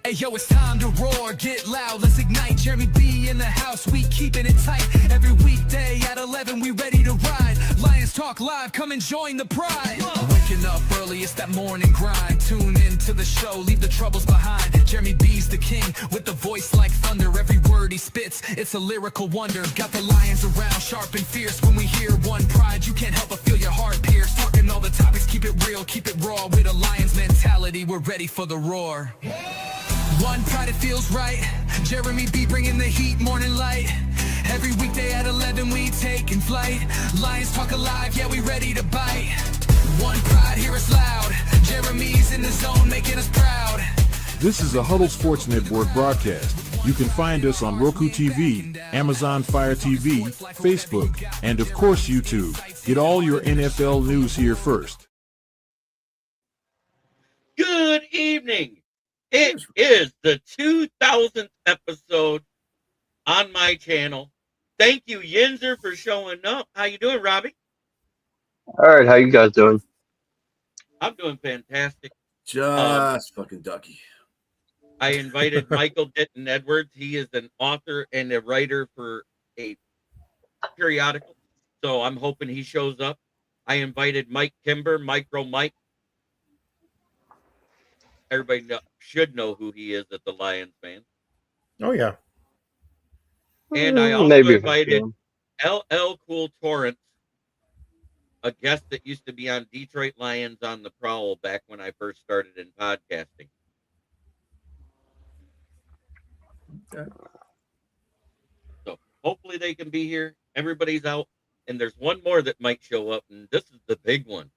Hey yo, it's time to roar, get loud, let's ignite. Jeremy B in the house, we keeping it tight. Every weekday at 11, we ready to ride. Lions Talk Live, come and join the pride. Waking up early, it's that morning grind. Tune in to the show, leave the troubles behind. Jeremy B's the king, with the voice like thunder. Every word he spits, it's a lyrical wonder. Got the lions around, sharp and fierce. When we hear one pride, you can't help but feel your heart pierce. Talking all the topics, keep it real, keep it raw. With a lion's mentality, we're ready for the roar. One pride, it feels right. Jeremy B bringing the heat, morning light. Every weekday at 11, we taking flight. Lions Talk Alive, yeah, we ready to bite. One pride, hear us loud. Jeremy's in the zone, making us proud. This is a Huddle Sports Network broadcast. You can find us on Roku TV, Amazon Fire TV, Facebook, and of course YouTube. Get all your NFL news here first. Good evening. It is the 2000th episode on my channel. Thank you, Yinzer, for showing up. How you doing, Robbie? All right, how you guys doing? I'm doing fantastic. Just fucking ducky. I invited Michael Ditton Edwards. He is an author and a writer for a periodical, so I'm hoping he shows up. I invited Mike Kimber, Micro Mike. Everybody should know who he is at the Lions fan. Oh, yeah. And I also invited LL Cool Torrance, a guest that used to be on Detroit Lions on the Prowl back when I first started in podcasting. Okay. So hopefully they can be here. Everybody's out. And there's one more that might show up, and this is the big one.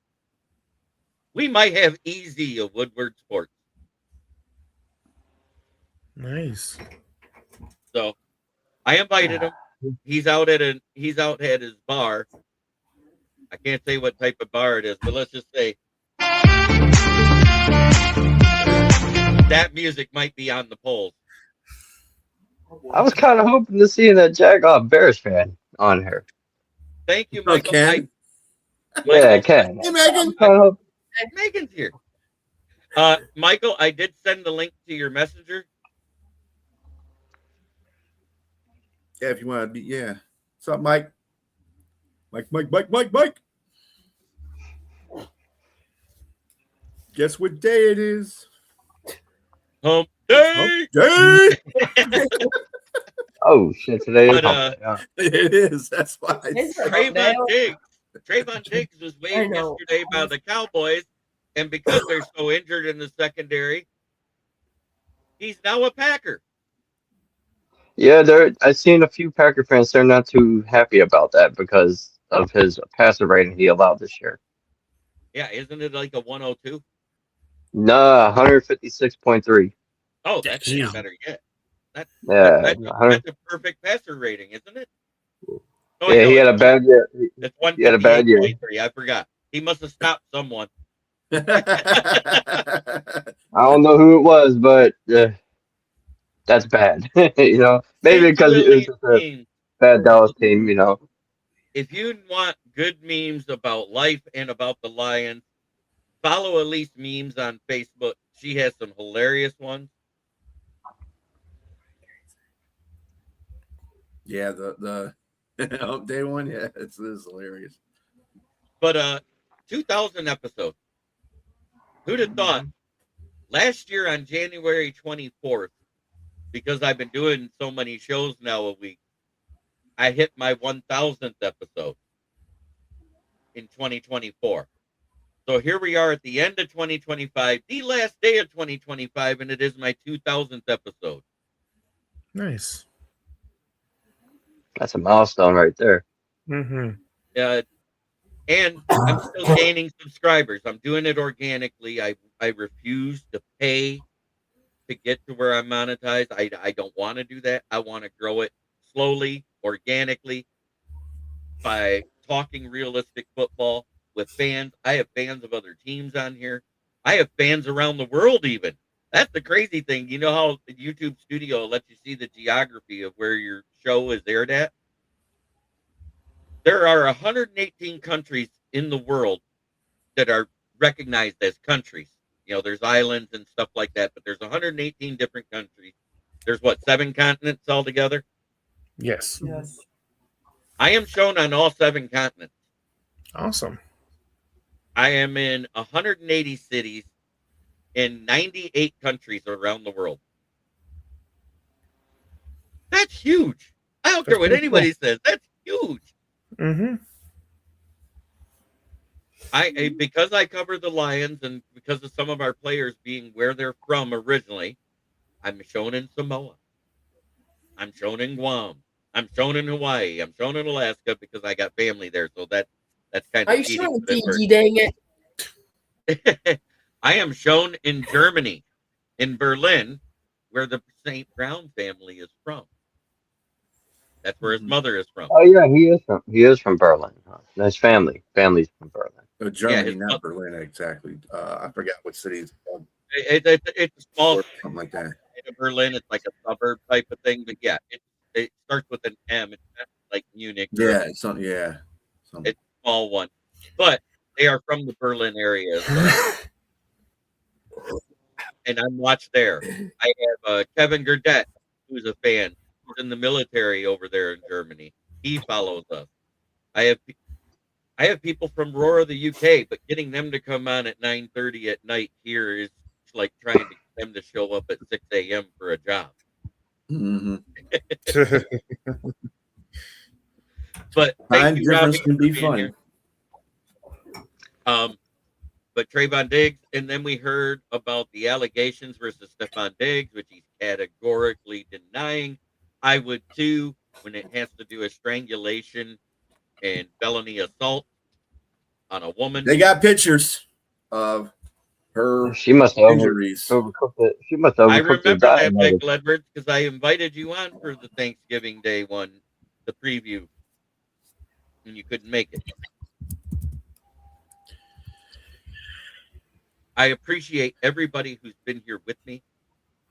We might have Easy of Woodward Sports. Nice. So I invited him. He's out at his bar. I can't say what type of bar it is, but let's just say that music might be on the polls. I was kind of hoping to see that Bears fan on here. Thank you, Michael. Ken? Yeah, Ken. Hey, Megan. Megan's here. Michael, I did send the link to your messenger. Yeah, if you want to be, yeah. What's up, Mike? Mike. Guess what day it is? Hump day. Day. Oh shit! Today is It is. That's why. Trayvon Diggs was waived yesterday by the Cowboys, and because they're so injured in the secondary, he's now a Packer. Yeah, I've seen a few Packer fans. They're not too happy about that because of his passer rating he allowed this year. Yeah, isn't it like a 102? Nah, 156.3. Oh, that's even better yet. That's a perfect passer rating, isn't it? Oh, yeah, he had a bad year. He had a bad year. I forgot. He must have stopped someone. I don't know who it was, but that's bad. You know, maybe because it was just a bad Dallas team. You know, if you want good memes about life and about the Lions, follow Elise Memes on Facebook. She has some hilarious ones. Yeah, the day one, yeah, it is hilarious. But 2000 episode. Who'd have thought? Last year on January 24th, because I've been doing so many shows now a week, I hit my 1000th episode in 2024. So here we are at the end of 2025, the last day of 2025, and it is my 2000th episode. Nice. that's a milestone right there. Mm-hmm. And I'm still gaining subscribers. I'm doing it organically. I refuse to pay to get to where I'm monetized. I don't want to do that. I want to grow it slowly, organically, by talking realistic football with fans. I have fans of other teams on here. I have fans around the world even. That's the crazy thing. You know how the YouTube studio lets you see the geography of where your show is aired at? There are 118 countries in the world that are recognized as countries. You know, there's islands and stuff like that, but there's 118 different countries. There's what, 7 continents altogether? Yes. Yes. I am shown on all 7 continents. Awesome. I am in 180 cities in 98 countries around the world. That's huge. I don't care what pretty anybody says. That's huge. Mm-hmm. Because I cover the Lions and because of some of our players being where they're from originally, I'm shown in Samoa. I'm shown in Guam. I'm shown in Hawaii. I'm shown in Alaska because I got family there. So that's kind Are of you cheating. showing Fiji, dang it? I am shown in Germany, in Berlin, where the St. Brown family is from. That's where his mother is from. Oh yeah, he is from Berlin. Huh? His family's from Berlin. Germany, his not Berlin exactly. I forgot what city it's called. It's a small Or something like that. in Berlin. It's like a suburb type of thing, but yeah, it starts with an M. It's not like Munich. Yeah, it's something. Yeah, something. It's a small one, but they are from the Berlin area as well. And I'm watched there. I have Kevin Gurdett, who's a fan. He's in the military over there in Germany. He follows us. I have people from Roar, the UK, but getting them to come on at 9:30 at night here is like trying to get them to show up at 6 a.m. for a job. Mm-hmm. But Time thank you, difference Robbie, can be for being funny. here. But Trayvon Diggs, and then we heard about the allegations versus Stephon Diggs, which he's categorically denying. I would too, when it has to do with strangulation and felony assault on a woman. They got pictures of her She must have injuries. overcooked it. She must have I overcooked remember the that, diet. Michael Edwards, because I invited you on for the Thanksgiving Day one, the preview, and you couldn't make it. I appreciate everybody who's been here with me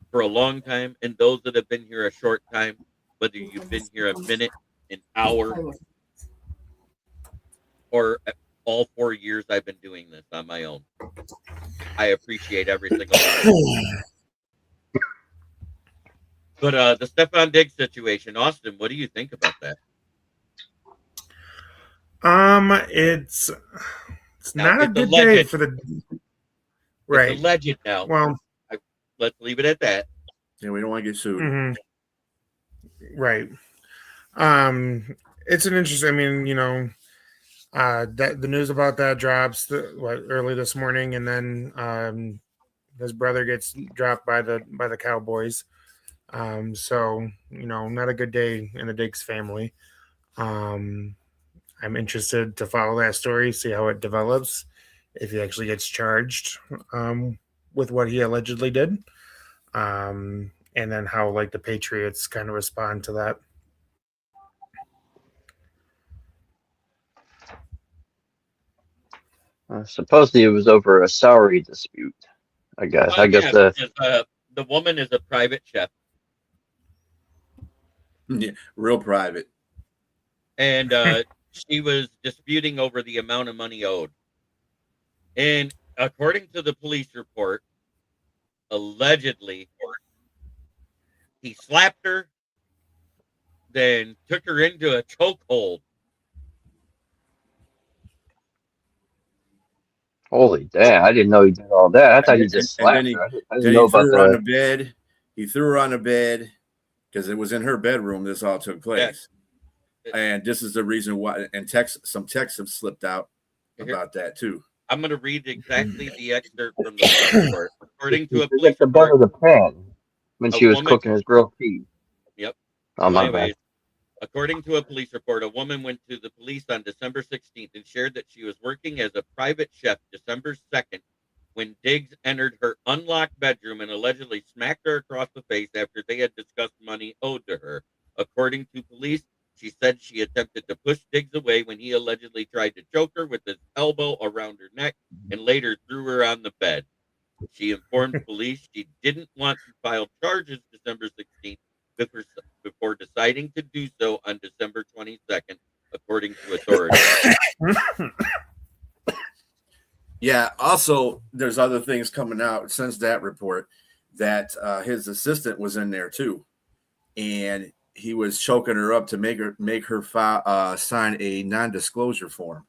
for a long time and those that have been here a short time, whether you've been here a minute, an hour, or all 4 years I've been doing this on my own. I appreciate every single one. But the Stephon Diggs situation, Austin, what do you think about that? It's Now, not a it's good alleged. day for the right. It's alleged now. Well, Let's leave it at that. Yeah, we don't want to get sued. mhm. Right. It's an interesting. I mean, that the news about that drops early this morning, and then his brother gets dropped by the Cowboys. So not a good day in the Diggs family. I'm interested to follow that story, see how it develops, if he actually gets charged with what he allegedly did, and then how the Patriots kind of respond to that. Supposedly it was over a salary dispute. I guess. The woman is a private chef. Yeah, real private. And she was disputing over the amount of money owed. And according to the police report, allegedly, he slapped her, then took her into a chokehold. Holy damn! I didn't know he did all that. I thought he just slapped her. I didn't know about threw her on the that. bed. He threw her on the bed because it was in her bedroom. This all took place, and this is the reason why. And some texts have slipped out about that too. I'm going to read exactly the excerpt from the police report. According to a He police took the butt of report, the pan when she was woman- cooking his grilled cheese. Yep. Oh my Anyways, bad. according to a police report, a woman went to the police on December 16th and shared that she was working as a private chef December 2nd when Diggs entered her unlocked bedroom and allegedly smacked her across the face after they had discussed money owed to her. According to police, she said she attempted to push Diggs away when he allegedly tried to choke her with his elbow around her neck and later threw her on the bed. She informed police she didn't want to file charges December 16th before deciding to do so on December 22nd, according to authorities. Yeah. Also, there's other things coming out since that report. that his assistant was in there too, and he was choking her up to make her sign a non-disclosure form.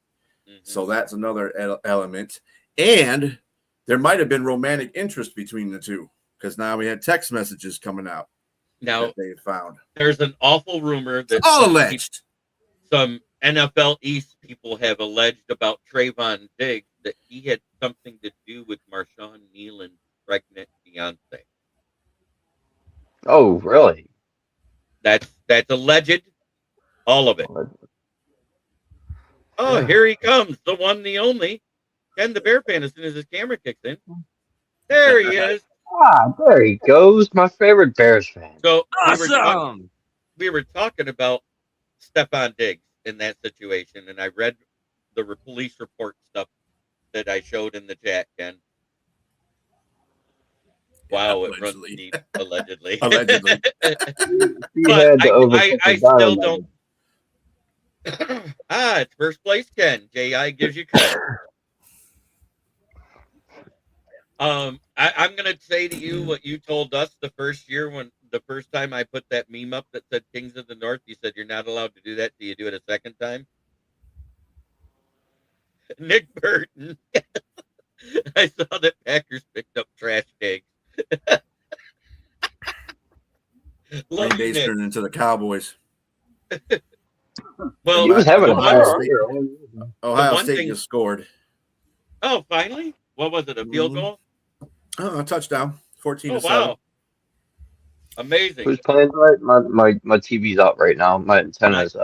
So that's another element. And there might have been romantic interest between the two, because now we had text messages coming out. Now that they found. There's an awful rumor that all alleged. Some NFL East people have alleged about Trayvon Diggs that he had something to do with Marshawn Nealon's pregnant fiance. Oh, really? That's alleged. All of it. Oh, here he comes, the one, the only. Ken the Bear fan, as soon as his camera kicks in. There he is. Ah, there he goes. My favorite Bears fan. So Awesome. we were talking about Stephon Diggs in that situation, and I read the police report stuff that I showed in the chat, Ken. Wow, it runs deep, allegedly. Allegedly. But I still don't. It's first place, Ken. J.I. gives you credit. I'm going to say to you what you told us the first time I put that meme up that said Kings of the North. You said you're not allowed to do that. Do you do it a second time? Nick Burton. I saw that Packers picked up trash cakes. Green Bay's turned into the Cowboys. Well, he was having Ohio State just scored. Oh, finally? What was it? A field goal? Oh, a touchdown. 14-7. Oh, wow. Amazing. Who's playing tonight? My TV's out right now. My antenna's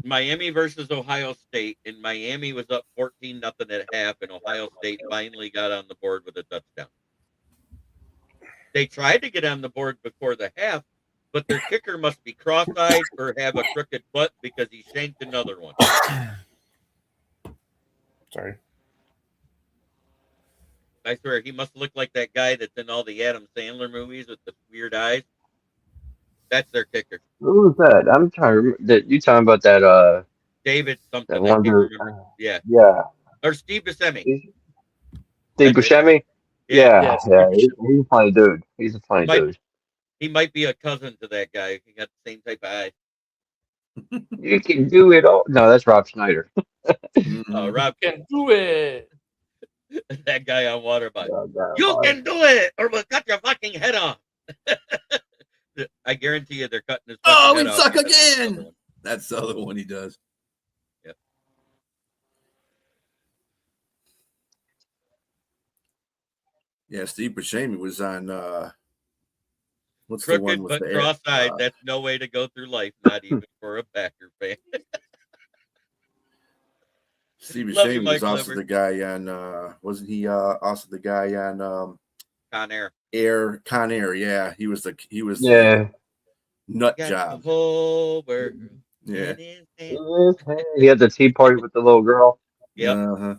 Miami versus Ohio State, and Miami was up 14-0 at half, and Ohio State finally got on the board with a touchdown. They tried to get on the board before the half, but their kicker must be cross-eyed or have a crooked foot because he shanked another one. Sorry. I swear, he must look like that guy that's in all the Adam Sandler movies with the weird eyes. That's their kicker. Who was that? I'm trying to remember. You talking about that? David something. That wonder, yeah. Yeah. Or Steve Buscemi. Steve Buscemi? Yeah. He's a funny dude. He's a funny dude. He might be a cousin to that guy. He got the same type of eyes. You can do it all. No, that's Rob Schneider. Rob can do it. That guy on Waterbike. You can do it, or we'll cut your fucking head off. I guarantee you, they're cutting his. Oh, we suck again. That's the other one he does. Yep. Yeah, Steve Buscemi was on. What's Crooked the one with but the cross-eyed? That's no way to go through life, not even for a Packer fan. Steve Buscemi was also the guy on. Wasn't he also the guy on Con Air? Con Air, yeah. He was nut job. Yeah. He had the tea party with the little girl. Yeah.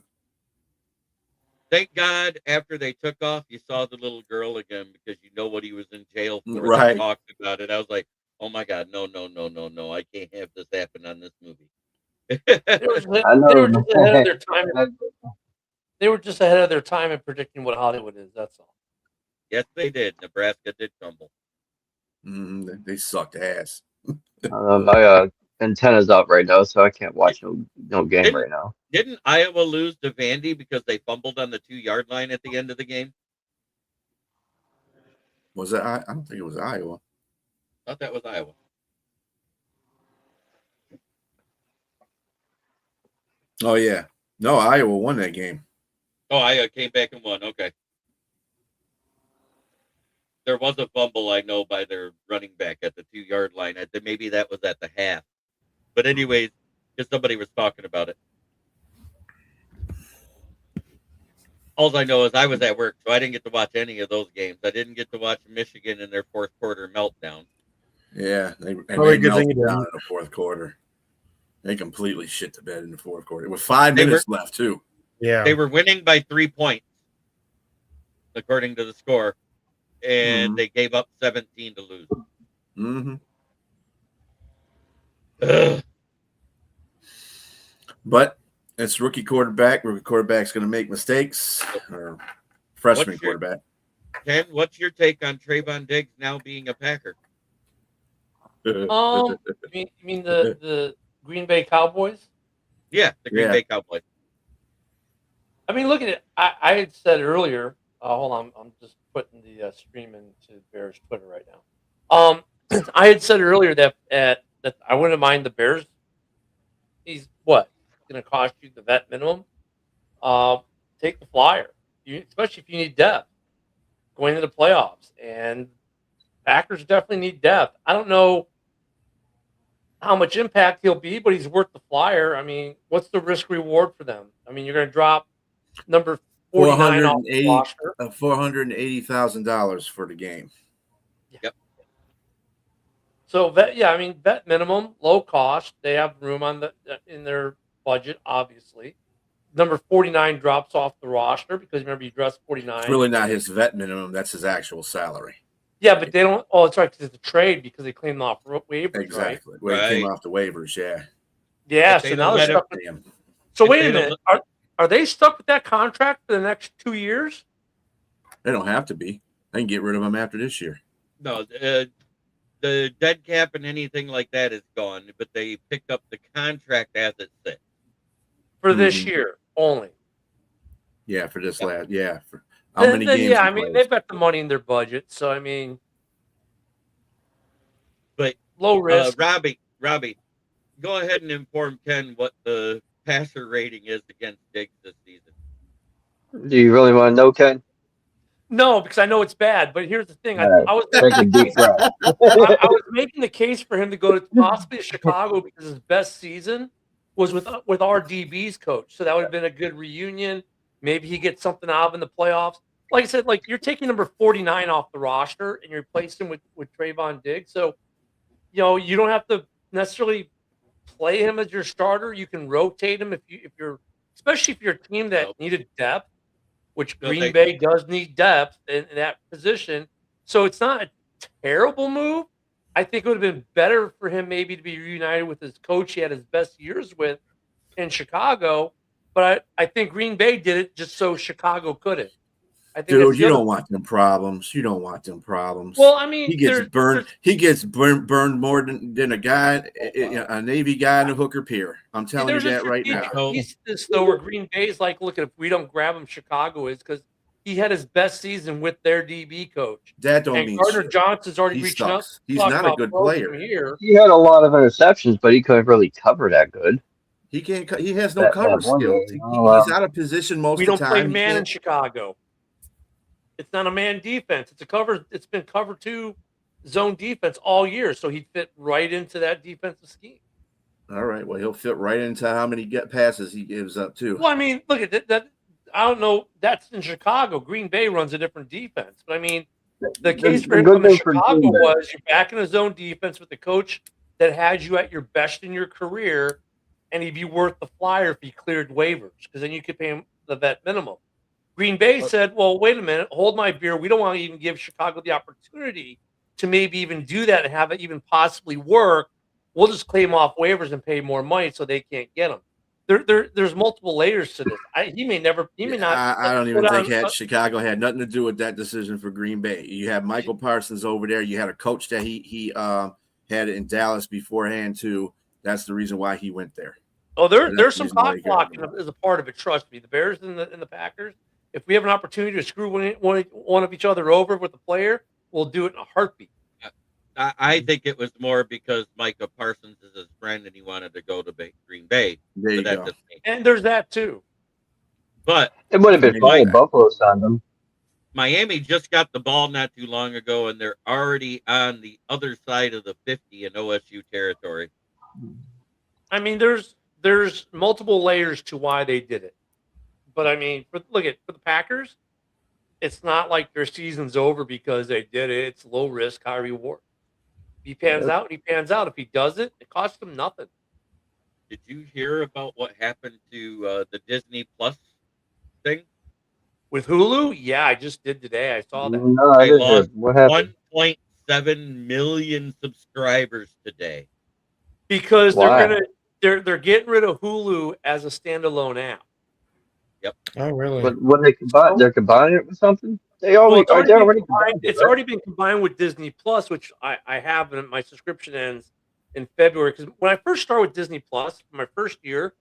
Thank God after they took off, you saw the little girl again because you know what he was in jail for. Right. They talked about it. I was like, oh my God, no. I can't have this happen on this movie. They were just ahead of their time. They were just ahead of their time in predicting what Hollywood is. That's all. Yes, they did. Nebraska did tumble. They sucked ass. My antenna's up right now, so I can't watch no game right now. Didn't Iowa lose to Vandy because they fumbled on the 2-yard line at the end of the game? Was that? I don't think it was Iowa. I thought that was Iowa. Oh yeah, no, Iowa won that game. Oh, Iowa came back and won. Okay. There was a fumble, I know, by their running back at the 2-yard line. Maybe that was at the half. But anyways, because somebody was talking about it. All I know is I was at work, so I didn't get to watch any of those games. I didn't get to watch Michigan in their fourth quarter meltdown. Yeah, they melted down in the fourth quarter. They completely shit the bed in the fourth quarter. With 5 minutes left, too. Yeah. They were winning by 3 points, according to the score. And they gave up 17 to lose. But it's rookie quarterback. Rookie quarterback's going to make mistakes. Or freshman quarterback. Ken, what's your take on Trayvon Diggs now being a Packer? You mean the Green Bay Cowboys? Yeah, the Green Yeah. Bay Cowboys. I mean, look at it. I had said earlier. Hold on, I'm just putting the stream into Bears Twitter right now. I had said earlier that that I wouldn't mind the Bears. He's what going to cost you the vet minimum. Take the flyer, especially if you need depth going into the playoffs. And Packers definitely need depth. I don't know how much impact he'll be, but he's worth the flyer. I mean, what's the risk reward for them? I mean, you're going to drop number 49 off the roster. $480,000 for the game. Yep. So I mean, vet minimum, low cost. They have room in their budget, obviously. Number 49 drops off the roster because remember you dressed 49. It's really not his vet minimum; that's his actual salary. Yeah, but they don't. Oh, it's right because it's a trade because they claimed off waivers. Exactly. Right? Well, he came off the waivers. Yeah. Yeah. So now they're stuck. So wait a minute. Are they stuck with that contract for the next 2 years? They don't have to be. They can get rid of him after this year. No, the dead cap and anything like that is gone, but they picked up the contract as it sits. For this year only. Yeah, for this last. Yeah. For how many games? Yeah, I mean, they've got the money in their budget. So, I mean. But low risk. Robbie, go ahead and inform Ken what the passer rating is against Diggs this season. Do you really want to know, Ken? No, because I know it's bad. But here's the thing: I was making the case for him to go to possibly Chicago because his best season was with our DBs coach. So that would have been a good reunion. Maybe he gets something out of in the playoffs. Like I said, like you're taking number 49 off the roster and you're replacing him with Trayvon Diggs. So, you know, you don't have to necessarily play him as your starter. You can rotate him if you're especially if you're a team that needed depth, which Green Bay does need depth in that position. So it's not a terrible move. I think it would have been better for him maybe to be reunited with his coach he had his best years with in Chicago. But I think Green Bay did it just so Chicago couldn't. I think Dude, you don't want them problems. You don't want them problems. Well, I mean, he gets burned. He gets burned more than a guy, a Navy guy in a hooker pier. I'm telling you that right now. He's this though, where Green Bay's like, look, if we don't grab him, Chicago is because he had his best season with their DB coach. That don't mean Gardner Johnson's already reaching out. He's not a good player. He had a lot of interceptions, but he couldn't really cover that good. He can't. He has no cover skills. He's out of position most of the time. We don't play man in Chicago. It's not a man defense. It's a cover. It's been cover 2 zone defense all year, so he'd fit right into that defensive scheme. All right. Well, he'll fit right into how many passes he gives up too. Well, I mean, look at that. I don't know. That's in Chicago. Green Bay runs a different defense, but I mean, the case for him in Chicago was you're back in a zone defense with the coach that had you at your best in your career, and he'd be worth the flyer if he cleared waivers because then you could pay him the vet minimum. Green Bay said, well, wait a minute, hold my beer. We don't want to even give Chicago the opportunity to maybe even do that and have it even possibly work. We'll just claim off waivers and pay more money so they can't get them. There's multiple layers to this. He may not. I don't even think Chicago had nothing to do with that decision for Green Bay. You have Michael Parsons over there. You had a coach that he had in Dallas beforehand too. That's the reason why he went there. Oh, there's some cock blocking as a part of it. Trust me, the Bears and the Packers. If we have an opportunity to screw one of each other over with a player, we'll do it in a heartbeat. I think it was more because Micah Parsons is his friend and he wanted to go to Green Bay. There you go. And there's that too. But it would have been fine. Buffalo signed them. Miami just got the ball not too long ago, and they're already on the other side of the 50 in OSU territory. I mean, there's multiple layers to why they did it. But I mean, for the Packers, it's not like their season's over because they did it. It's low risk, high reward. If he pans out, he pans out. If he doesn't, it costs him nothing. Did you hear about what happened to the Disney Plus thing? With Hulu? Yeah, I just did today. I saw that. No, they lost what happened? 1.7 million subscribers today. Because they're getting rid of Hulu as a standalone app. Yep. Oh, really? But when they're combining it with something? They Well, already are. They already it's already been combined with Disney Plus, which I have, and my subscription ends in February. Because when I first started with Disney Plus, my first year,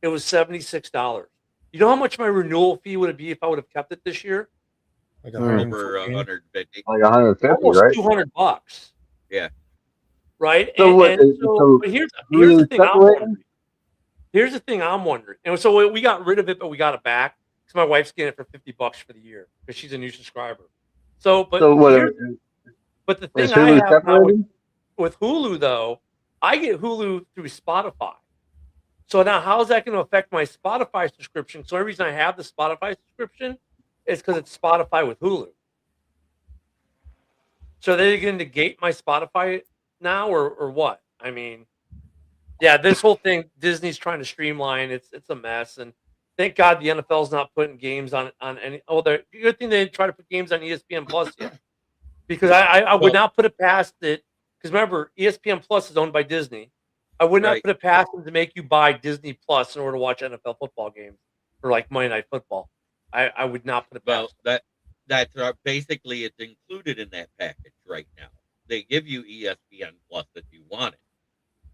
it was $76. You know how much my renewal fee would be if I would have kept it this year? Like over 114. 150. like 150, Almost right? $200. Yeah. Right. So what? But here's Hulu the thing I'm separated? wondering. Here's the thing I'm wondering. And so we got rid of it, but we got it back because my wife's getting it for $50 for the year because she's a new subscriber. So, So what? but the Is thing I Hulu have now separated? with Hulu though, I get Hulu through Spotify. So now how is that going to affect my Spotify subscription? So the only reason I have the Spotify subscription is because it's Spotify with Hulu. So they're going to negate my Spotify now or what? I mean, yeah, this whole thing, Disney's trying to streamline. It's a mess, and thank God the NFL's not putting games on any. Oh, they're good thing they didn't try to put games on ESPN Plus yet, because I would not put it past it. Because remember, ESPN Plus is owned by Disney. I would not Right. put it past them to make you buy Disney Plus in order to watch NFL football games for like Monday Night Football. I would not put it past. Well, that's basically it's included in that package right now. They give you ESPN Plus if you want it.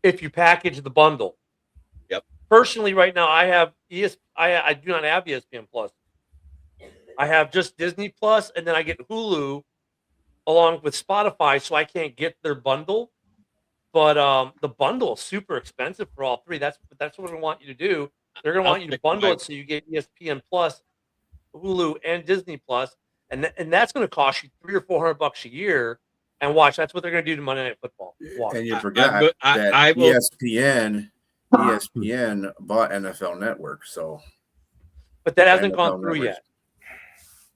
If you package the bundle. Yep. Personally, right now I have I do not have ESPN Plus. I have just Disney Plus, and then I get Hulu along with Spotify, so I can't get their bundle. But the bundle is super expensive for all three. That's what they want you to do. They're going to want you to bundle it so you get ESPN Plus, Hulu, and Disney Plus, and that's going to cost you $300 or $400 a year. And watch, that's what they're going to do to Monday Night Football. Watch. And you forgot that I will, ESPN bought NFL Network, so But that hasn't NFL gone through Network.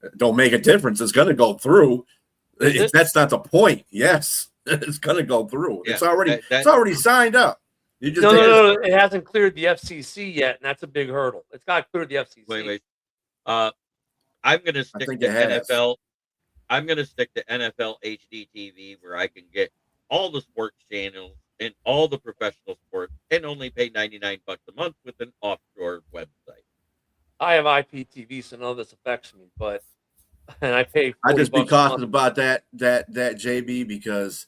yet. Don't make a difference. It's going to go through. Is it? That's not the point. Yes, it's going to go through. Yeah, it's already signed up. You just No, it hasn't cleared the FCC yet, and that's a big hurdle. It's got to clear the FCC. wait. I'm going to stick to NFL. I'm going to stick to NFL HD TV where I can get all the sports channels and all the professional sports and only pay $99 a month with an offshore website. I have IPTV, so none of this affects me, and I pay. I just be $40 a cautious month. about that JB, because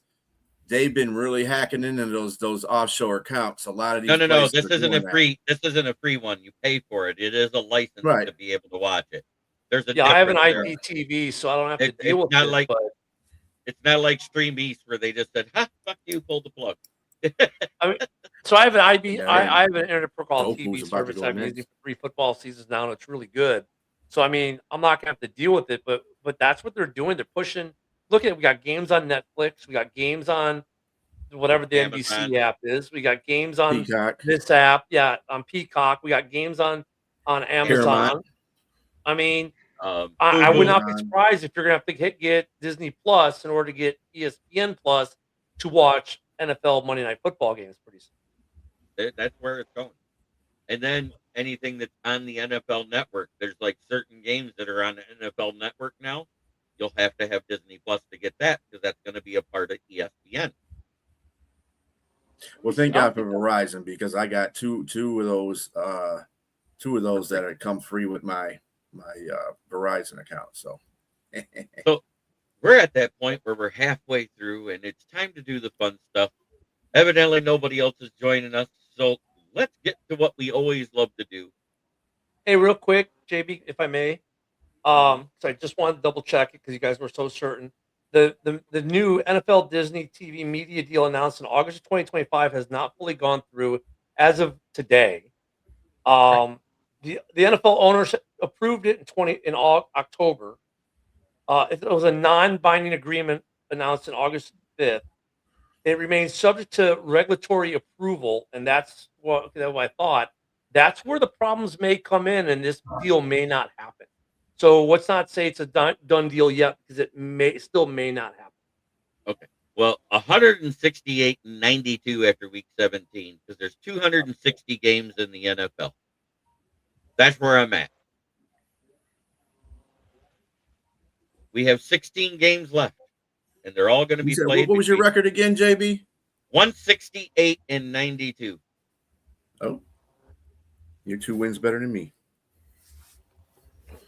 they've been really hacking into those offshore accounts. A lot of these No. places This are isn't doing a that. free. This isn't a free one. You pay for it. It is a license Right. to be able to watch it. There's a I have an difference there. IPTV, so I don't have to It's deal with not it. like- but It's not like Stream East where they just said, "Ha, fuck you, pull the plug." so I have an Yeah, I have an Internet Protocol Goku's TV about to service go I've been next. using for 3 football seasons now, and it's really good. So I mean, I'm not gonna have to deal with it, but that's what they're doing. They're pushing. Look at it. We got games on Netflix. We got games on whatever the Amazon. NBC app is. We got games on Peacock. this app. Yeah, on Peacock. We got games on Amazon. Paramount. I mean, I Fubu. would not be surprised if you're gonna have to get Disney Plus in order to get ESPN Plus to watch NFL Monday Night Football games pretty soon. That's where it's going. And then anything that's on the NFL Network, there's like certain games that are on the NFL Network now. You'll have to have Disney Plus to get that because that's going to be a part of ESPN. Well, thank God for Verizon, because I got two of those that had come free with my Verizon account. So We're at that point where we're halfway through and it's time to do the fun stuff. Evidently, nobody else is joining us. So let's get to what we always love to do. Hey, real quick, JB, if I may. So I just wanted to double check it because you guys were so certain. The new NFL Disney TV media deal announced in August of 2025 has not fully gone through as of today. The NFL owners approved it in October. It was a non-binding agreement announced in August 5th. It remains subject to regulatory approval, and that's what I thought. That's where the problems may come in, and this deal may not happen. So let's not say it's a done deal yet, because it may not happen. Okay. Well, 168-92 after week 17, because there's 260 games in the NFL. That's where I'm at. We have 16 games left, and they're all going to be played. What was your record again, JB? 168-92. Oh, you're 2 wins better than me.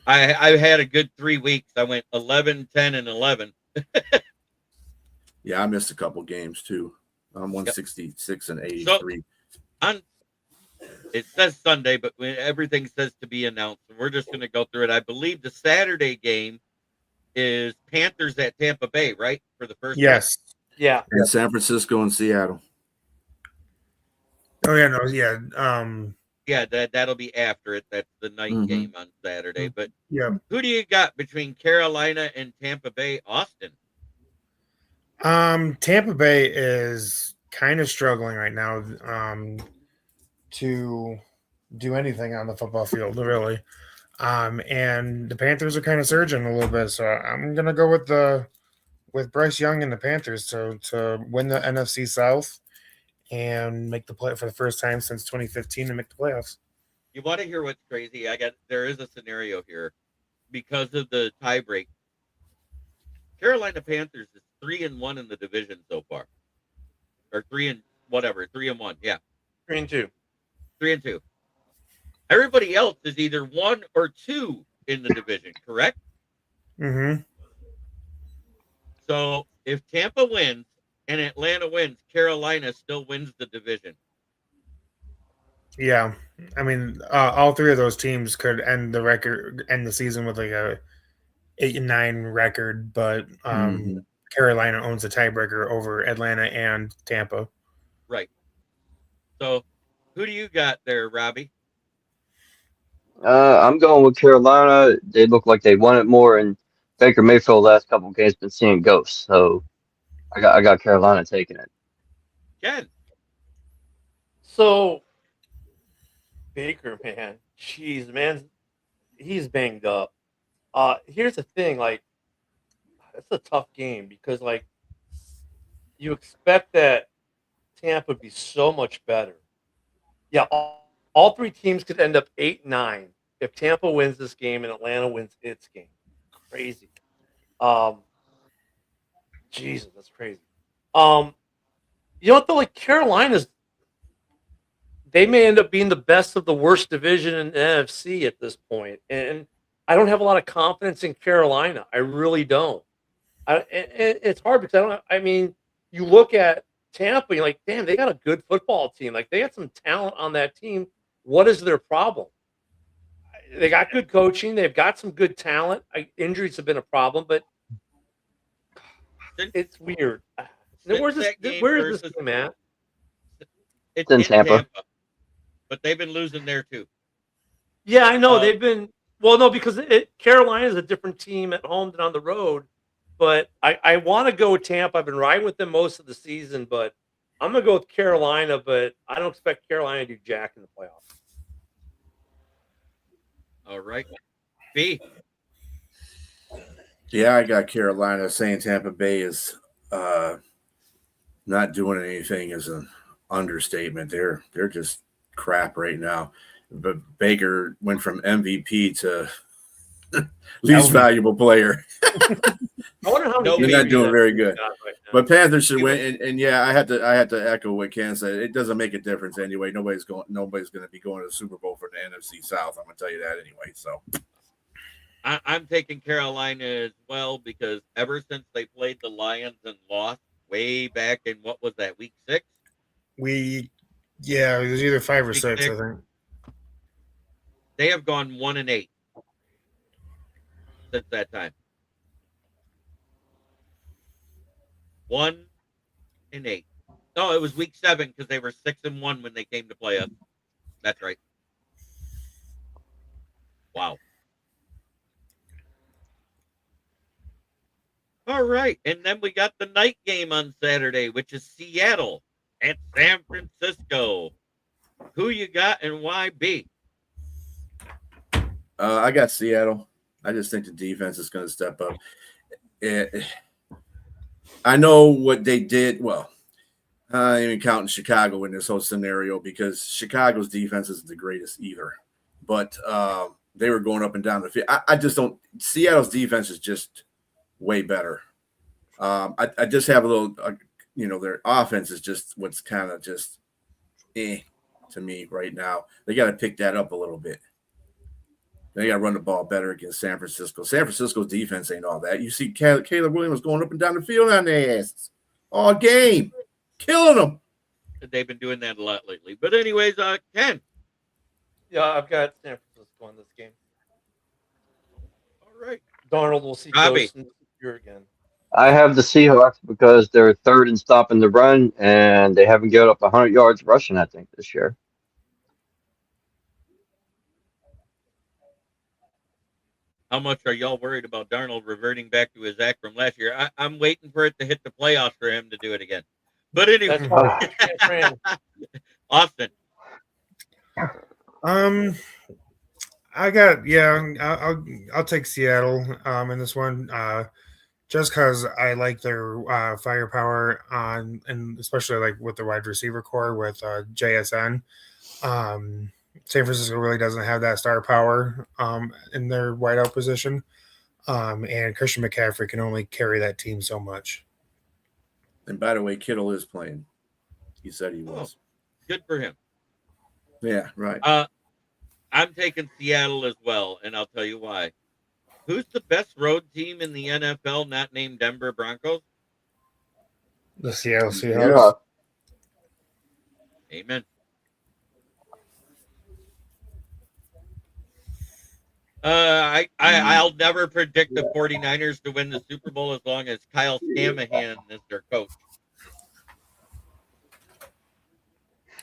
I had a good 3 weeks. I went 11, 10, and 11. Yeah, I missed a couple games too. I'm 166 and 83. On it says Sunday, but everything says to be announced. And we're just going to go through it. I believe the Saturday game is Panthers at Tampa Bay, right? For the first one. Yes. Yeah. And San Francisco and Seattle. Oh yeah, no, yeah. Yeah, that'll be after it. That's the night Mhm. game on Saturday. But Yeah. who do you got between Carolina and Tampa Bay, Austin? Tampa Bay is kind of struggling right now to do anything on the football field, really. And the Panthers are kind of surging a little bit, so I'm gonna go with Bryce Young and the Panthers to win the NFC South and make the play for the first time since 2015 to make the playoffs. You want to hear what's crazy? There is a scenario here because of the tiebreak. Carolina Panthers is 3-1 in the division so far, or 3-1. Yeah, 3-2. 3-2. Everybody else is either 1 or 2 in the division, correct? Mm-hmm. So if Tampa wins and Atlanta wins, Carolina still wins the division. Yeah, I mean, all three of those teams could end the season with like a 8-9 record, but Carolina owns the tiebreaker over Atlanta and Tampa. Right. So who do you got there, Robbie? I'm going with Carolina. They look like they won it more, and Baker Mayfield last couple of games been seeing ghosts. So I got Carolina taking it. Ken. So Baker, man, jeez, man, he's banged up. Here's the thing, like, it's a tough game because, like, you expect that Tampa would be so much better. Yeah, all three teams could end up 8-9 if Tampa wins this game and Atlanta wins its game. Crazy. Jesus, that's crazy. You know what though? Like Carolina's, they may end up being the best of the worst division in the NFC at this point, and I don't have a lot of confidence in Carolina. I really don't. It's hard because I don't. I mean, you look at Tampa, you're like, damn, they got a good football team. Like they got some talent on that team. What is their problem? They got good coaching. They've got some good talent. Injuries have been a problem, but it's weird. Where is this game at? It's in Tampa. But they've been losing there too. Yeah, I know they've been. Well, no, because Carolina is a different team at home than on the road. But I want to go with Tampa. I've been riding with them most of the season, but I'm going to go with Carolina. But I don't expect Carolina to do jack in the playoffs. All right, B. Yeah, I got Carolina. Saying Tampa Bay is not doing anything is an understatement. They're just crap right now. But Baker went from MVP to least valuable player. I wonder how they're not doing very good. Right, but Panthers should win. And yeah, I had to echo what Ken said. It doesn't make a difference anyway. Nobody's going to be going to the Super Bowl for the NFC South. I'm going to tell you that anyway. So I'm taking Carolina as well because ever since they played the Lions and lost way back in what was that, week 6? It was either 5 or week 6, I think. They have gone 1-8 since that time. 1-8. No, it was week 7 because they were 6-1 when they came to play us. That's right. Wow. All right, and then we got the night game on Saturday, which is Seattle at San Francisco. Who you got and why, B? I got Seattle. I just think the defense is going to step up. I know what they did. Well, I ain't even counting Chicago in this whole scenario because Chicago's defense isn't the greatest either. But they were going up and down the field. I just don't. Seattle's defense is just way better. I just have a little, their offense is just what's kind of just to me right now. They got to pick that up a little bit. They got to run the ball better against San Francisco. San Francisco's defense ain't all that. You see Caleb Williams going up and down the field on their asses all game, killing them. They've been doing that a lot lately. But anyways, Ken. Yeah, I've got San Francisco in this game. All right. Darnold will see Robbie. ghosts in the future again. I have the Seahawks because they're third in stopping the run, and they haven't given up 100 yards rushing, I think, this year. How much are y'all worried about Darnold reverting back to his act from last year? I'm waiting for it to hit the playoffs for him to do it again. But anyway, That's why I ran. Austin. I'll take Seattle in this one. Just because I like their firepower on, and especially like with the wide receiver core with JSN. San Francisco really doesn't have that star power in their wideout position, and Christian McCaffrey can only carry that team so much. And by the way, Kittle is playing. He said he was. Good for him. Yeah, right. I'm taking Seattle as well, and I'll tell you why. Who's the best road team in the NFL not named Denver Broncos? The Seattle Seahawks. Yeah. Amen. I'll never predict the 49ers to win the Super Bowl as long as Kyle Shanahan is their coach.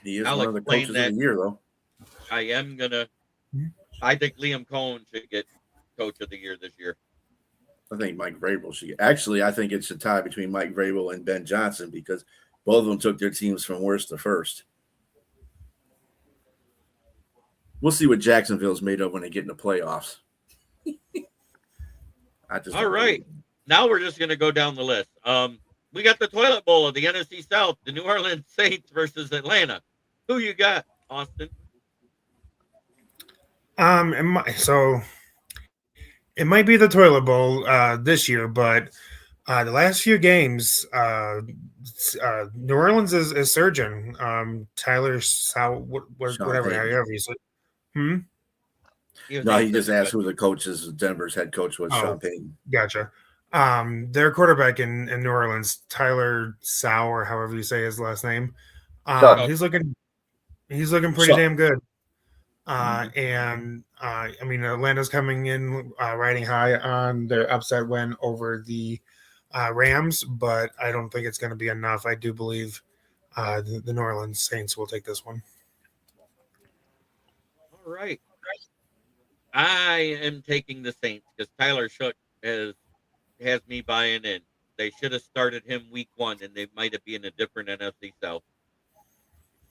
He is I'll one of the explain coaches that. of the year, though. I think Liam Cohen should get coach of the year this year. I think Mike Vrabel should. Actually, I think it's a tie between Mike Vrabel and Ben Johnson because both of them took their teams from worst to first. We'll see what Jacksonville's made of when they get in the playoffs. All right. Now we're just going to go down the list. We got the toilet bowl of the NFC South, the New Orleans Saints versus Atlanta. Who you got, Austin? It might be the toilet bowl this year, but the last few games, New Orleans is surging. Tyler whatever you said. No, he just asked who the coach is. Denver's head coach was Sean Payton. Gotcha. Their quarterback in New Orleans, Tyler Sau, or however you say his last name, he's looking pretty damn good. And I mean, Atlanta's coming in riding high on their upset win over the Rams, but I don't think it's going to be enough. I do believe the New Orleans Saints will take this one. All right. I am taking the Saints because Tyler Shook has me buying in. They should have started him week 1, and they might have been a different NFC South.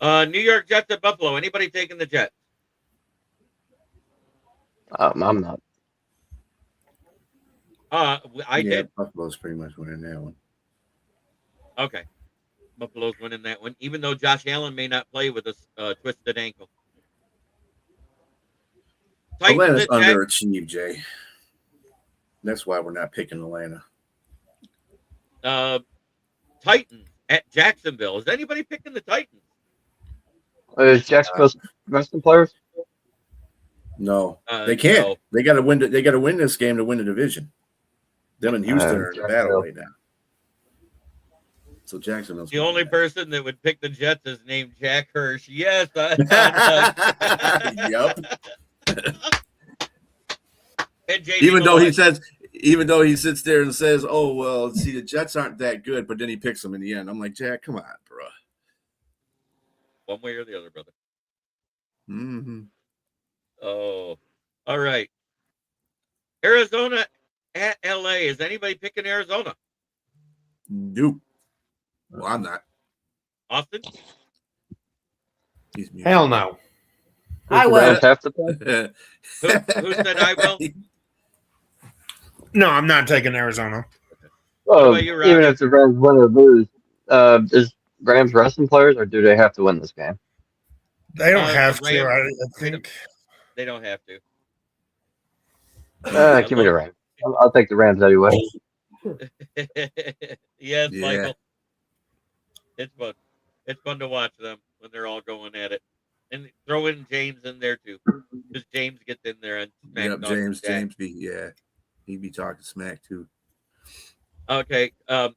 New York Jets at Buffalo. Anybody taking the Jets? I'm not. I did. Buffalo's pretty much winning that one. Okay. Buffalo's winning that one, even though Josh Allen may not play with a twisted ankle. Atlanta's underachieved, Jay. That's why we're not picking Atlanta. Titans at Jacksonville. Is anybody picking the Titans? Is Jacksonville's Western players? No, they can't. No. They got to win. They got to win this game to win the division. Them and Houston are in a battle right now. So Jacksonville's the only person that would pick the Jets is named Jack Hirsch. Yes. Yep. Even though he sits there and says, "Oh well, see, the Jets aren't that good," but then he picks them in the end. I'm like, Jack, come on, bro. One way or the other, brother. Mm-hmm. Oh, all right. Arizona at LA. Is anybody picking Arizona? Nope. Well, I'm not. Austin? He's muted. Hell no. I will. Have to play? Who said I will? No, I'm not taking Arizona. Well, about you, Robbie? even if the Rams win or lose, is Rams resting players, or do they have to win this game? They don't have the to. Rams- I think. They don't have to. Give me the Rams. I'll take the Rams anyway. Yes, Yeah. Michael. It's fun. It's fun to watch them when they're all going at it. And throw in James in there too, because James gets in there and smack Yep, talks James. Jack. He'd be talking smack too. Okay, I'm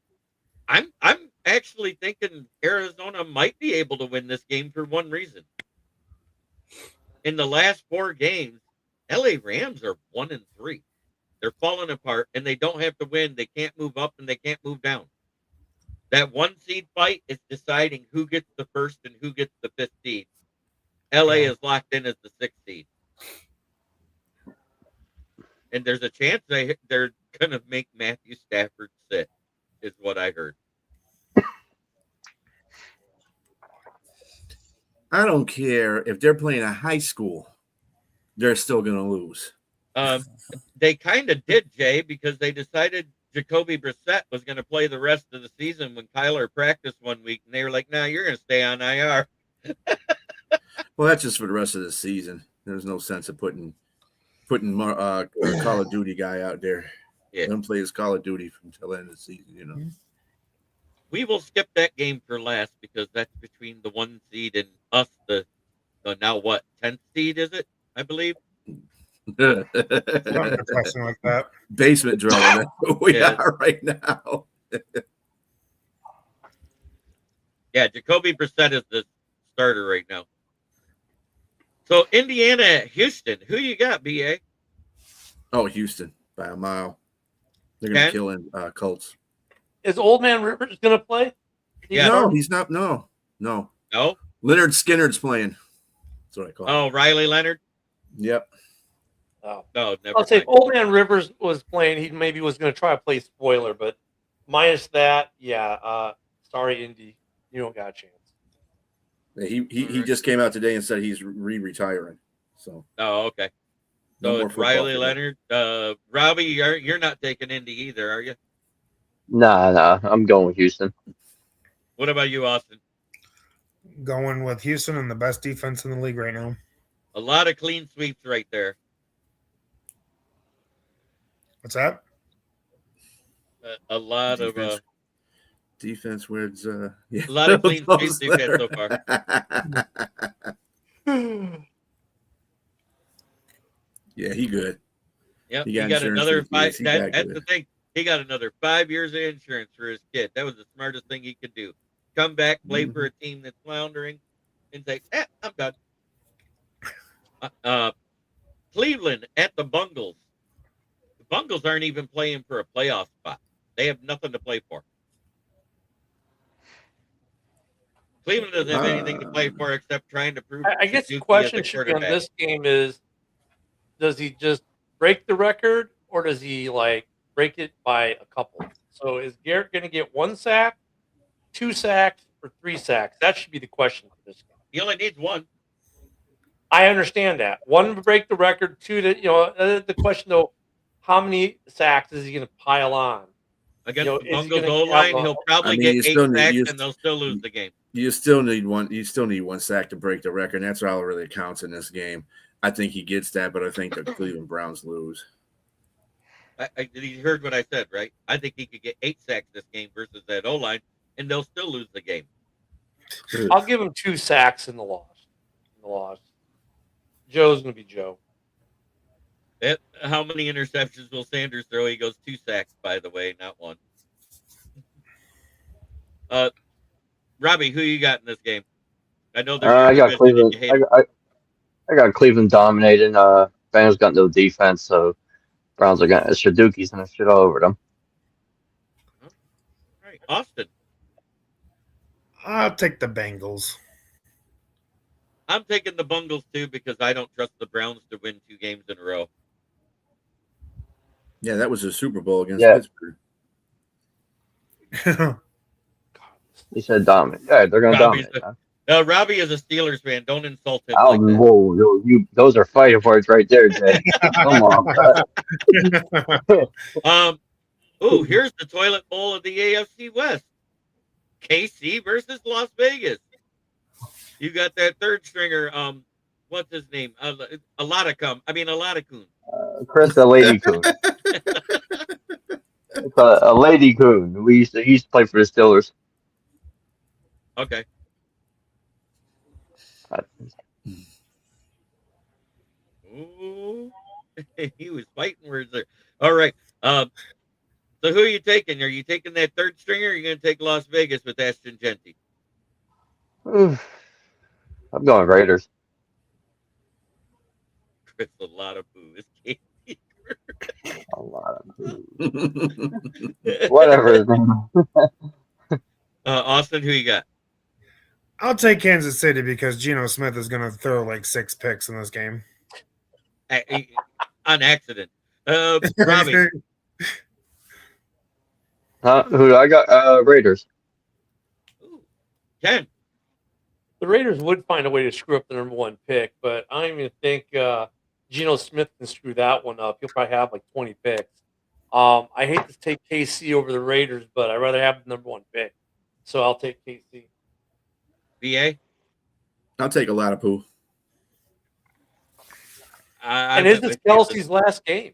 actually thinking Arizona might be able to win this game for one reason. In the last 4 games, LA Rams are 1-3. They're falling apart, and they don't have to win. They can't move up, and they can't move down. That 1 seed fight is deciding who gets the 1st and who gets the 5th seed. LA is locked in as the 6th seed. And there's a chance they're going to make Matthew Stafford sit, is what I heard. I don't care if they're playing a high school, they're still going to lose. They kind of did, Jay, because they decided Jacoby Brissett was going to play the rest of the season when Kyler practiced 1 week, and they were like, "No, you're going to stay on IR." Well, that's just for the rest of the season. There's no sense of putting a Call of Duty guy out there. Yeah. Let him play his Call of Duty until the end of the season. We will skip that game for last because that's between the 1 seed and us, the now what, 10th seed, is it? I believe. Something like that. Basement dweller. That's what we are right now. Yeah, Jacoby Brissett is the starter right now. So Indiana at Houston. Who you got, BA? Oh, Houston by a mile. They're going to kill in Colts. Is Old Man Rivers going to play? No, he's not. No. Leonard Skinner's playing. That's what I call him. Oh, Riley Leonard? Yep. Oh, no, never. I'll say if Old Man Rivers was playing, he maybe was going to try to play spoiler, but minus that, sorry, Indy, you don't got a chance. Yeah, he just came out today and said he's retiring. So. Oh, okay. So it's Riley Leonard. Robbie, you're not taking Indy either, are you? Nah. I'm going with Houston. What about you, Austin? Going with Houston and the best defense in the league right now. A lot of clean sweeps right there. What's that? A lot defense, of defense words. A lot of clean sweeps they've had so far. Yeah, he good. Yep, he got another 5. That's the thing. He got another 5 years of insurance for his kid. That was the smartest thing he could do. Come back, play for a team that's floundering, and say, I'm done. Cleveland at the Bungles. The Bungles aren't even playing for a playoff spot. They have nothing to play for. Cleveland doesn't have anything to play for except trying to prove. I guess the question should be on this game is, does he just break the record or does he break it by a couple? So is Garrett going to get 1 sack, 2 sacks, or 3 sacks? That should be the question for this game. He only needs 1. I understand that. 1 to break the record, 2 to the question though, how many sacks is he going to pile on? Against the Bungles O-line, he'll probably get 8 sacks and they'll still lose the game. You still need 1. You still need 1 sack to break the record. And that's all that really counts in this game. I think he gets that, but I think the Cleveland Browns lose. You heard what I said, right? I think he could get 8 sacks this game versus that O-line, and they'll still lose the game. I'll give him 2 sacks in the loss. Joe's going to be Joe. How many interceptions will Sanders throw? He goes 2 sacks, by the way, not 1. Robbie, who you got in this game? I know there's I got Cleveland. I got Cleveland dominating. Bengals got no defense, so Browns are going to Shadooki's going to shit all over them. All right, Austin. I'll take the Bengals. I'm taking the Bungles too because I don't trust the Browns to win 2 games in a row. Yeah, that was a Super Bowl against Pittsburgh. He said dominate. Yeah, they're going to dominate. Robbie is a Steelers fan. Don't insult him. Whoa, those are fighting words right there, Jay. Come on. Here's the toilet bowl of the AFC West. KC versus Las Vegas. You got that third stringer. What's his name? Aladakun. Chris, a lady coon. It's a lady coon. He used to play for the Steelers. Okay. Ooh. He was fighting words there. All right. So who are you taking? Are you taking that third stringer, or are you going to take Las Vegas with Ashton Genty? I'm going Raiders. Chris, a lot of booze. A lot of whatever his name. Austin, who you got? I'll take Kansas City because Geno Smith is going to throw like 6 picks in this game. On accident. Robbie. Who do I got? Raiders. Ooh. Ken. The Raiders would find a way to screw up the number 1 pick, but I don't even think Geno Smith can screw that one up. He'll probably have like 20 picks. I hate to take KC over the Raiders, but I'd rather have the number 1 pick. So I'll take KC. VA? I'll take a lot of poo. And this is Kelsey's last game.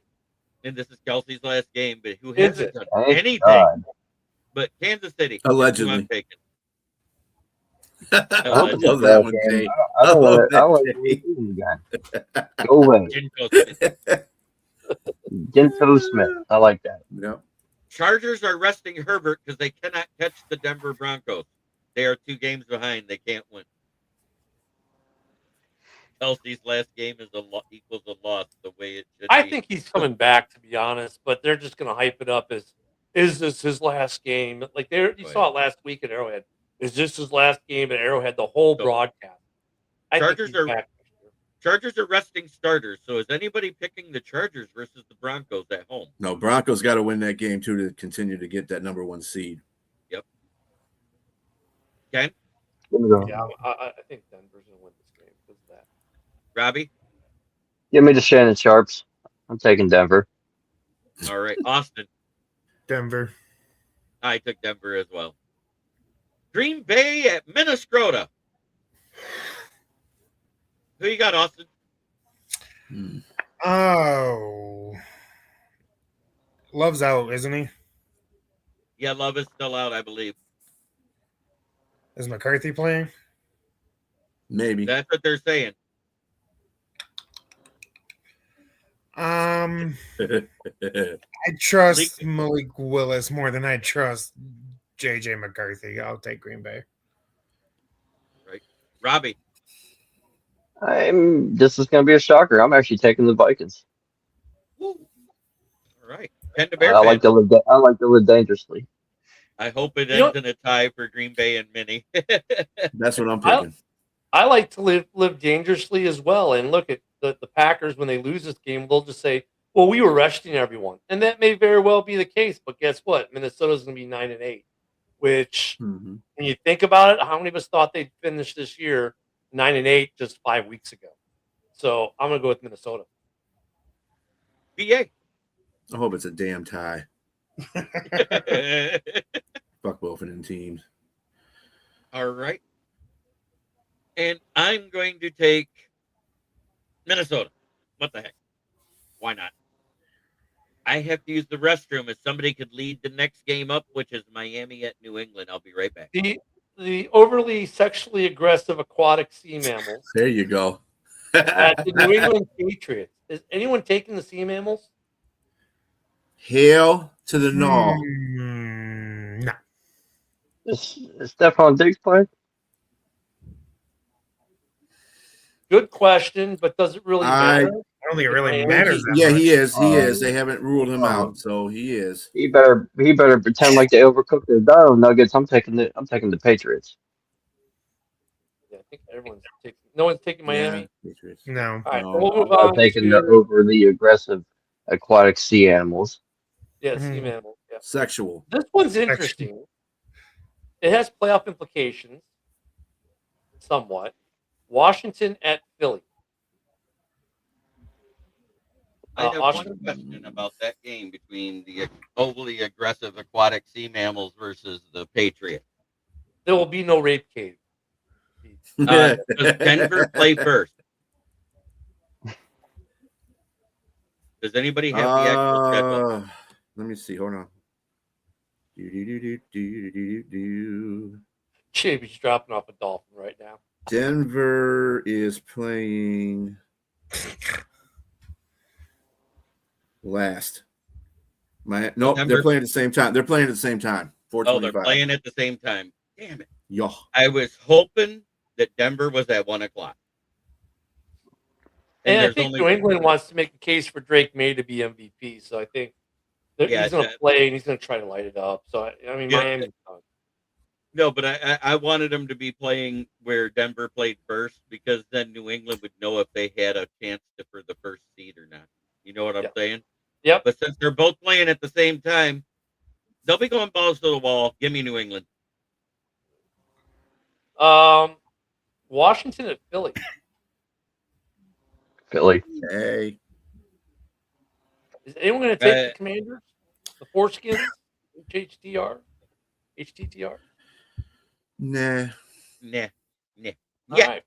And this is Kelsey's last game, but who Is hasn't it? done anything God. but Kansas City. Allegedly. Who I'm taking. I Allegedly. love that one, Jay. I don't love want that, to again. Go away. Jinko Smith. Gento Smith. I like that. Yep. Chargers are resting Herbert because they cannot catch the Denver Broncos. They are 2 games behind. They can't win. Kelsey's last game is equals a loss the way it should I be. think he's coming back, to be honest, but they're just going to hype it up as, is this his last game? Like you saw it last week at Arrowhead. Is this his last game at Arrowhead? The whole broadcast. Chargers are resting starters. So is anybody picking the Chargers versus the Broncos at home? No, Broncos got to win that game too to continue to get that number 1 seed. Yep. Ken? Yeah, I think Denver's going to win this game because of that. Robbie? Give me the Shannon Sharps. I'm taking Denver. All right. Austin? Denver. I took Denver as well. Green Bay at Minnesota. Who you got, Austin? Oh. Love's out, isn't he? Yeah, Love is still out, I believe. Is McCarthy playing? Maybe. That's what they're saying. I trust Malik Willis more than I trust JJ McCarthy. I'll take Green Bay. Right. Robbie? This is going to be a shocker. I'm actually taking the Vikings. Woo. All right. Ken the Bear I like to live dangerously. I hope it ends in a tie for Green Bay and Minnie. That's what I'm picking. I like to live dangerously as well. And look at the Packers, when they lose this game, they'll just say, well, we were resting everyone. And that may very well be the case. But guess what? Minnesota's going to be 9-8, which when you think about it, how many of us thought they'd finish this year 9-8 just 5 weeks ago? So I'm going to go with Minnesota. BA. I hope it's a damn tie. Fuck both of them teams. All right. And I'm going to take Minnesota. What the heck? Why not? I have to use the restroom if somebody could lead the next game up, which is Miami at New England. I'll be right back. The overly sexually aggressive aquatic sea mammals There you go. at the New England Patriots. Is anyone taking the sea mammals? Hail to the no. No. Is Stephon Diggs playing? Good question, but does it really matter? I don't think it really matters. That Yeah, much. he is. He is. They haven't ruled him out, so he is. He better pretend like they overcooked their dough nuggets. I'm taking the Patriots. Yeah, I think everyone's taking. No one's taking Miami. Yeah, Patriots. No. All right, No. we'll move I'm on. taking to, the overly aggressive aquatic sea animals. sea mammals. Yeah. Sexual. This one's interesting. It has playoff implications, somewhat. Washington at Philly. I have Austin? one question about that game between the overly aggressive aquatic sea mammals versus the Patriots. There will be no rape cave. Does Denver play first? Does anybody have the actual schedule? Let me see. Hold on. Jamie's dropping off a dolphin right now. Denver is playing. Last. Nope, Denver- they're playing at the same time. They're playing at the same time. Oh, 425. they're playing at the same time. Damn it. Yo. I was hoping that Denver was at 1 o'clock. And I think New England wants to make a case for Drake May to be MVP. So I think he's going to play and he's going to try to light it up. So, I mean, Miami's done. No, but I wanted him to be playing where Denver played first, because then New England would know if they had a chance for the first seed or not. You know what I'm saying? Yep. But since they're both playing at the same time, they'll be going balls to the wall. Give me New England. Washington at Philly. Philly. Hey. Is anyone going to take the Commanders? The Foreskins? HTTR? Nah. Yeah. All right.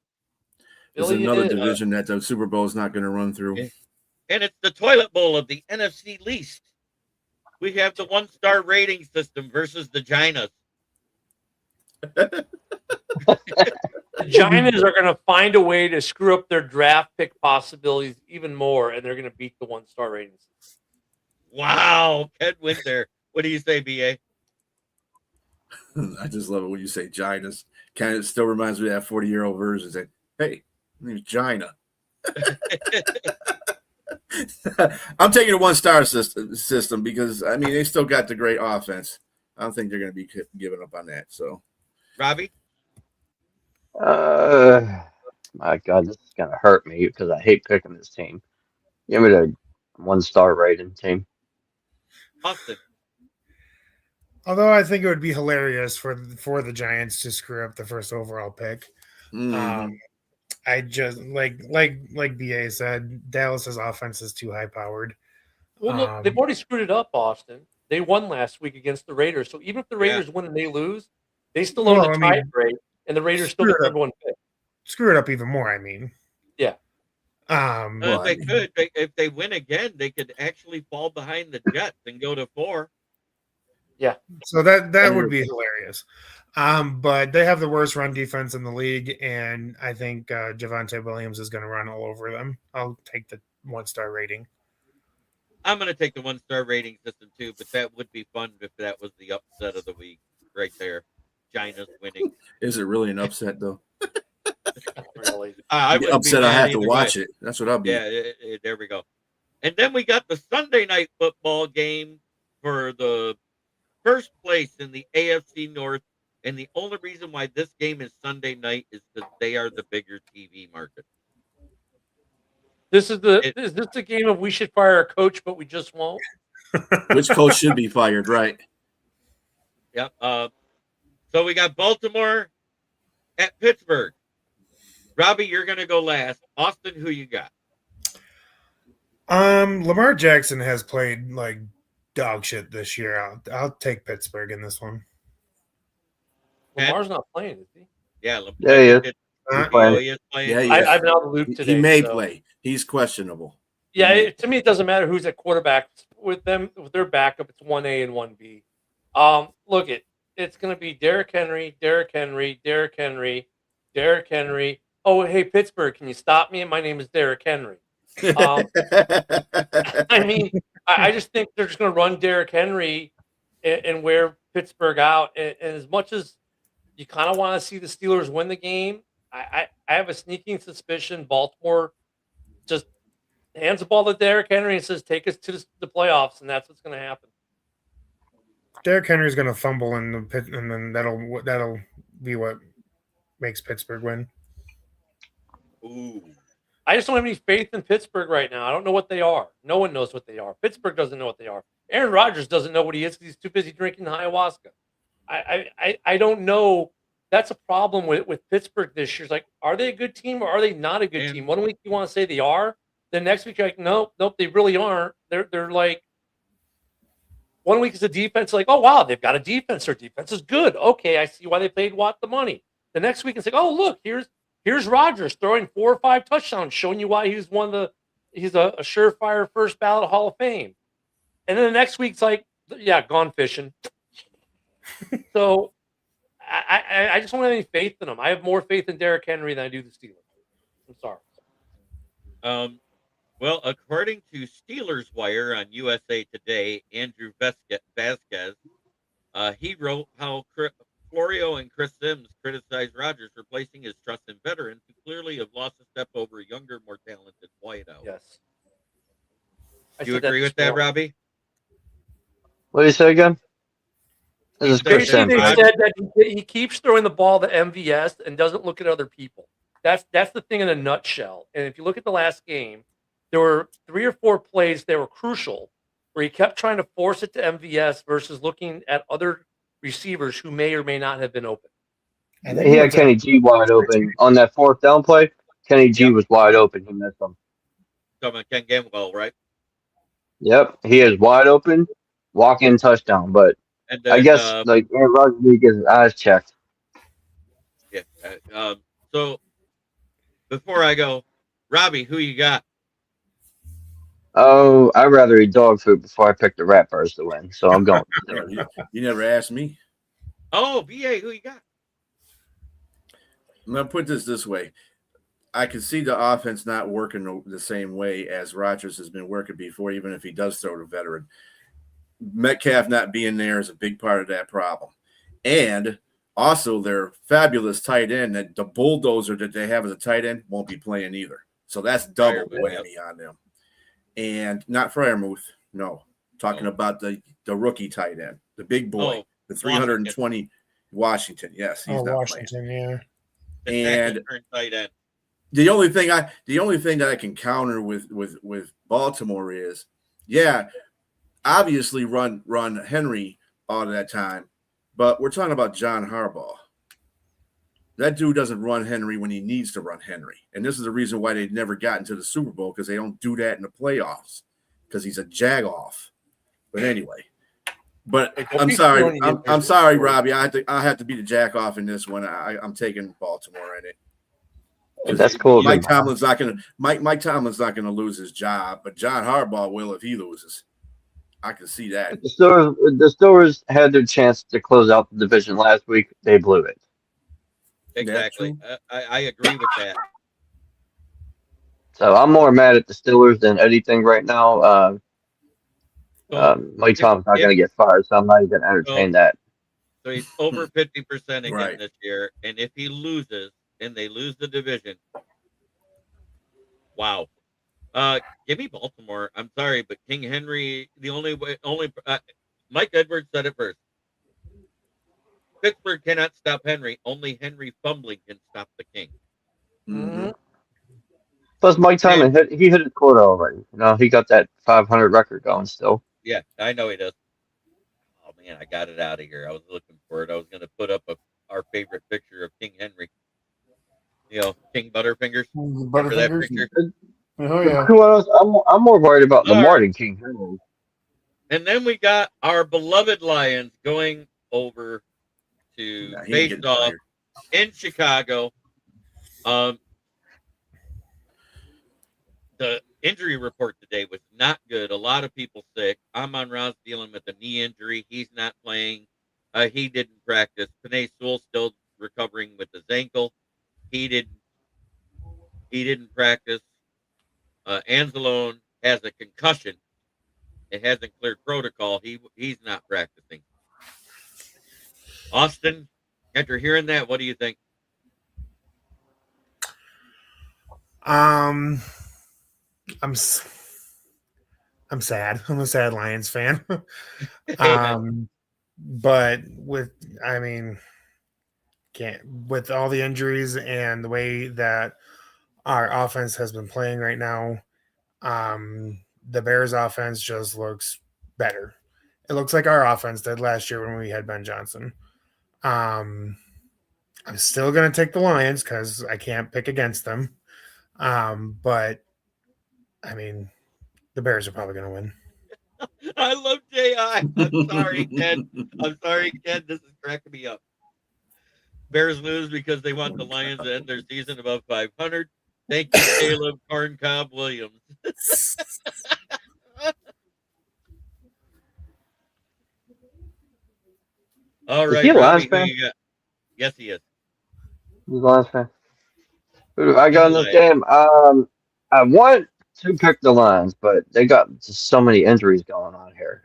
There's another division that the Super Bowl is not going to run through. And it's the toilet bowl of the NFC least. We have the 1-star rating system versus the Ginas. The Giants are going to find a way to screw up their draft pick possibilities even more, and they're going to beat the 1-star ratings. Wow, Ted Winter. What do you say, BA? I just love it when you say Ginas. Kind of still reminds me of that 40-year-old version saying, hey, my name's Gina. I'm taking a 1-star system because, I mean, they still got the great offense. I don't think they're going to be giving up on that. So, Robbie? My God, this is going to hurt me because I hate picking this team. Give me the 1-star rating team. Austin. Although I think it would be hilarious for the Giants to screw up the first overall pick. I just like BA said, Dallas's offense is too high powered. Well, look, they've already screwed it up, Austin. They won last week against the Raiders. So even if the Raiders win and they lose, they still own the tie break, and the Raiders still get the number 1 pick. Screw it up even more, I mean. Yeah. They could. If they win again, they could actually fall behind the Jets and go to 4. Yeah. So that would be hilarious. But they have the worst run defense in the league, and I think Javonte Williams is going to run all over them. I'll take the 1-star rating. I'm going to take the 1-star rating system too, but that would be fun if that was the upset of the week right there. Ginas winning. Is it really an upset though? Really. I would upset. I have to watch it. That's what I'll be. Yeah, there we go. And then we got the Sunday night football game for the first place in the AFC North. And the only reason why this game is Sunday night is because they are the bigger TV market. Is this the game of we should fire a coach, but we just won't? Which coach should be fired, right? Yep. So we got Baltimore at Pittsburgh. Robbie, you're going to go last. Austin, who you got? Lamar Jackson has played like dog shit this year. I'll take Pittsburgh in this one. Lamar's not playing, is he? Yeah, he is. He's playing. Yeah, I've been out of the loop today. He may play. He's questionable. Yeah, to me, it doesn't matter who's at quarterback. With their backup, it's 1A and 1B. Look, it's going to be Derrick Henry. Oh, hey, Pittsburgh, can you stop me? My name is Derrick Henry. I mean, I just think they're just going to run Derrick Henry and wear Pittsburgh out. And as much as you kind of want to see the Steelers win the game, I have a sneaking suspicion Baltimore just hands the ball to Derrick Henry and says, take us to the playoffs, and that's what's going to happen. Derrick Henry's going to fumble in the pit, and then that'll be what makes Pittsburgh win. Ooh. I just don't have any faith in Pittsburgh right now. I don't know what they are. No one knows what they are. Pittsburgh doesn't know what they are. Aaron Rodgers doesn't know what he is because he's too busy drinking ayahuasca. I don't know. That's a problem with Pittsburgh this year. It's like, are they a good team or are they not a good team? 1 week you want to say they are. Then next week you're like, nope, they really aren't. They're like, 1 week is a defense, like, oh wow, they've got a defense. Their defense is good. Okay, I see why they paid Watt the money. The next week it's like, oh look, here's Rodgers throwing 4 or 5 touchdowns, showing you why he's a surefire first ballot Hall of Fame. And then the next week's like, yeah, gone fishing. So I just don't have any faith in them. I have more faith in Derrick Henry than I do the Steelers. I'm sorry. Well, according to Steelers Wire on USA Today, Andrew Vasquez, he wrote how Florio and Chris Sims criticized Rodgers for placing his trust in veterans who clearly have lost a step over a younger, more talented wideout. Yes. Do you agree with that, Robbie? What do you say again? This is Chris Basically, Sims, they right? said that he keeps throwing the ball to MVS and doesn't look at other people. That's the thing in a nutshell. And if you look at the last game, there were 3 or 4 plays that were crucial where he kept trying to force it to MVS versus looking at other receivers who may or may not have been open. He had Kenny G wide open on that 4th down play. Kenny G was wide open. He missed him. Talking about Ken Gamble, right? Yep, he is wide open, walk-in touchdown. But And then, I guess like Aaron Rodgers needs to get his eyes checked. Yeah. So before I go, Robbie, who you got? Oh, I'd rather eat dog food before I pick the Ratbirds to win. So I'm going. You never asked me. Oh, BA, who you got? I'm going to put this way. I can see the offense not working the same way as Rodgers has been working before, even if he does throw to veteran. Metcalf not being there is a big part of that problem. And also their fabulous tight end, that the bulldozer that they have as a tight end, won't be playing either. So that's double whammy on them. And not Freiermuth, no. Talking about the rookie tight end, the big boy, the 320 Washington. Yes, he's not Washington, playing. Yeah. And tight end. the only thing that I can counter with Baltimore is, yeah, obviously run Henry all of that time, but we're talking about John Harbaugh. That dude doesn't run Henry when he needs to run Henry. And this is the reason why they've never gotten to the Super Bowl, because they don't do that in the playoffs, because he's a jag-off. But anyway. But I'm sorry. I'm sorry, Robbie. I have to be the jack-off in this one. I'm taking Baltimore in it. That's cool. Mike Tomlin's not gonna lose his job, but John Harbaugh will if he loses. I can see that. The Steelers had their chance to close out the division last week. They blew it. Exactly. I agree with that. So I'm more mad at the Steelers than anything right now. Mike Tomlin's not going to get fired, so I'm not even going to entertain that. So he's over 50% again Right. this year, and if he loses and they lose the division, wow. Give me Baltimore. I'm sorry, but King Henry, Mike Edwards said it first. Pittsburgh cannot stop Henry. Only Henry fumbling can stop the King. Mm-hmm. Plus, Mike Tomlin, he hit his quota already. You know, he got that 500 record going still. Yeah, I know he does. Oh, man, I got it out of here. I was looking for it. I was going to put up our favorite picture of King Henry. You know, King Butterfingers. Remember that picture? Oh, yeah. Who else? I'm more worried about Lamar than King Henry. And then we got our beloved Lions going over to face off in Chicago. The injury report today was not good. A lot of people sick. Amon Ra's dealing with a knee injury. He's not playing. He didn't practice. Penei Sewell still recovering with his ankle. He didn't practice. Anzalone has a concussion. It hasn't cleared protocol. He's not practicing. Austin, after hearing that, what do you think? I'm sad. I'm a sad Lions fan. But with all the injuries and the way that our offense has been playing right now, the Bears offense just looks better. It looks like our offense did last year when we had Ben Johnson. I'm still going to take the Lions because I can't pick against them. But I mean, the Bears are probably going to win. I love J.I. I'm sorry, Ken. This is cracking me up. Bears lose because they want the Lions to end their season above 500. Thank you, Caleb Corncob Williams. All right, Is he a Lions Robbie, fan? who you got? Yes, he is. He's a Lions fan. Who do I got in this game? I want to pick the Lions, but they got just so many injuries going on here.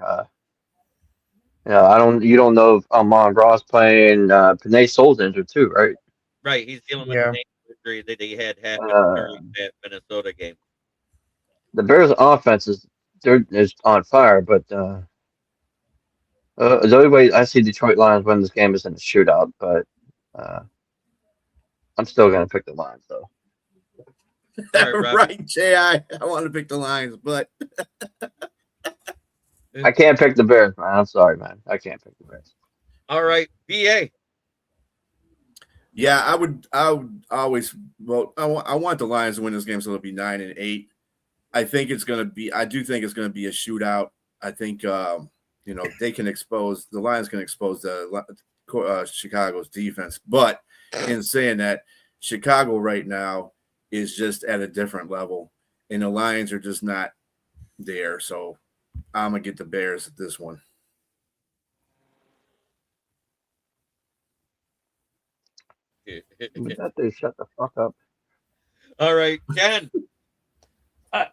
You don't know if Amon Ross playing. Panay Soul's injured too, right? Right, he's dealing with Yeah. the same injury that he had happen Uh, during that Minnesota game. the Bears' offense is on fire, but the only way I see Detroit Lions win this game is in a shootout. But uh, I'm still gonna pick the Lions, though. All right, Robbie. Right, Jay. I want to pick the Lions, but I can't pick the Bears, man. I'm sorry, man. I can't pick the Bears. All right, BA. yeah, I would always vote. I want the Lions to win this game, so it'll be 9-8. I do think it's going to be a shootout. I think they can expose the Lions can expose the Chicago's defense. But in saying that, Chicago right now is just at a different level, and the Lions are just not there. So I'm gonna get the Bears at this one. That they shut the fuck up. All right, Ken.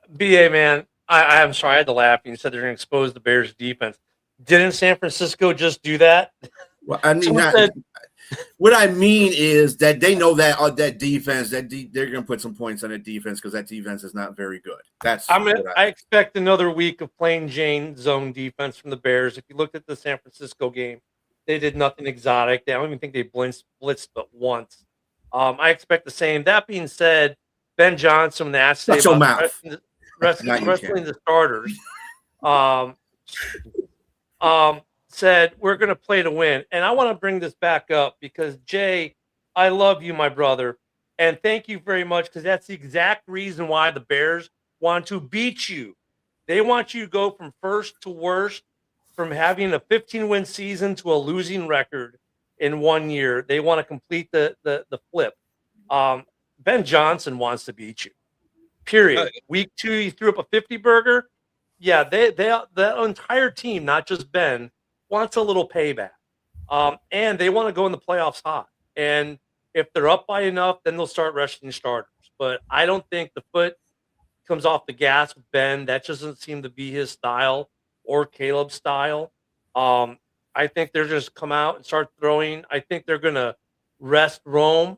BA, man, I'm sorry, I had to laugh. You said they're going to expose the Bears' defense. Didn't San Francisco just do that? Well, I mean, what I mean is that they know that that defense, they're going to put some points on the defense because that defense is not very good. I expect another week of plain Jane zone defense from the Bears. If you looked at the San Francisco game, they did nothing exotic. I don't even think they blitzed but once. I expect the same. That being said, Ben Johnson, when asked Shut your about mouth. wrestling the starters, said we're going to play to win. And I want to bring this back up because, Jay, I love you, my brother. And thank you very much because that's the exact reason why the Bears want to beat you. They want you to go from first to worst, from having a 15-win season to a losing record in 1 year. They want to complete the flip. Ben Johnson wants to beat you. Period. Week 2, he threw up a 50 burger. Yeah, the entire team, not just Ben, wants a little payback. And they want to go in the playoffs hot. And if they're up by enough, then they'll start rushing starters. But I don't think the foot comes off the gas with Ben. That doesn't seem to be his style or Caleb's style. I think they're just come out and start throwing. I think they're going to rest Rome.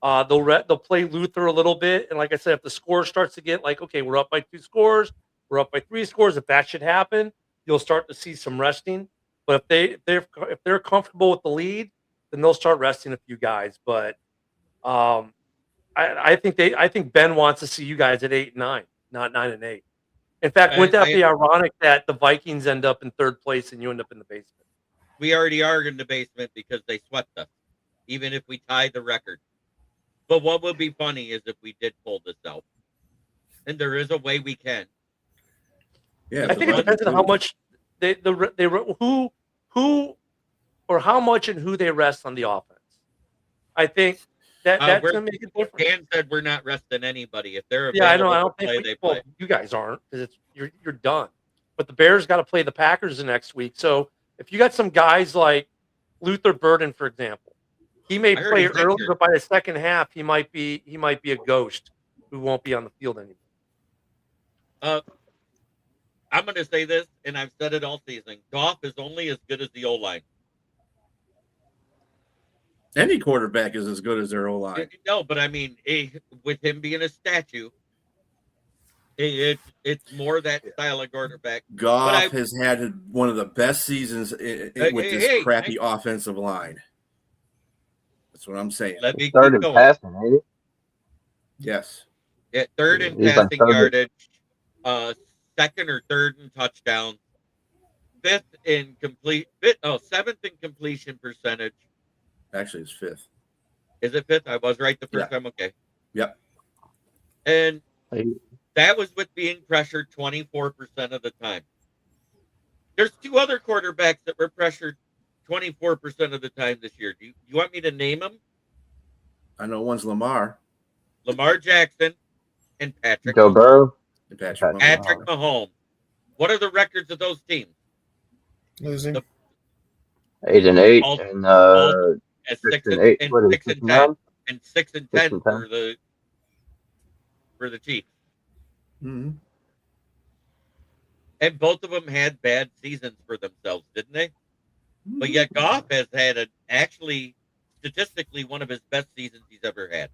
They'll play Luther a little bit, and like I said, if the score starts to get like, okay, we're up by 2 scores, we're up by 3 scores. If that should happen, you'll start to see some resting. But if they're comfortable with the lead, then they'll start resting a few guys. But I think Ben wants to see you guys at 8-9, not 9-8. In fact, wouldn't that be ironic that the Vikings end up in 3rd place and you end up in the basement? We already are in the basement because they swept us, even if we tie the record. But what would be funny is if we did pull this out, and there is a way we can. Yeah, I think it depends on how much who or how much and who they rest on the offense. I think that's going to make a difference. Dan said we're not resting anybody. If they're I know. I don't play, think they play. You guys aren't because you're done. But the Bears got to play the Packers the next week. So if you got some guys like Luther Burden, for example. He may play early, but by the second half, he might be a ghost who won't be on the field anymore. I'm going to say this, and I've said it all season. Goff is only as good as the O-line. Any quarterback is as good as their O-line. No, but I mean, with him being a statue, it's more that style of quarterback. Goff has had one of the best seasons with this crappy offensive line. That's what I'm saying. Let me keep Started going. passing, ain't it? Yes. Yeah, 3rd in He's passing like yardage, 2nd or 3rd in touchdowns, 7th in completion percentage. Actually, it's 5th. Is it 5th? I was right the first time. Okay. Yep. And that was with being pressured 24% of the time. There's 2 other quarterbacks that were pressured 24% of the time this year. Do you want me to name them? I know one's Lamar Jackson and Patrick Joe Mahomes. Burrow. Patrick Mahomes. What are the records of those teams? Losing. 8-8 and 6 and 8. What is it, 6 and 10 and 6 and 10 6 and 10. for the Chiefs. Mm-hmm. And both of them had bad seasons for themselves, didn't they? But yet Goff has had actually statistically one of his best seasons he's ever had.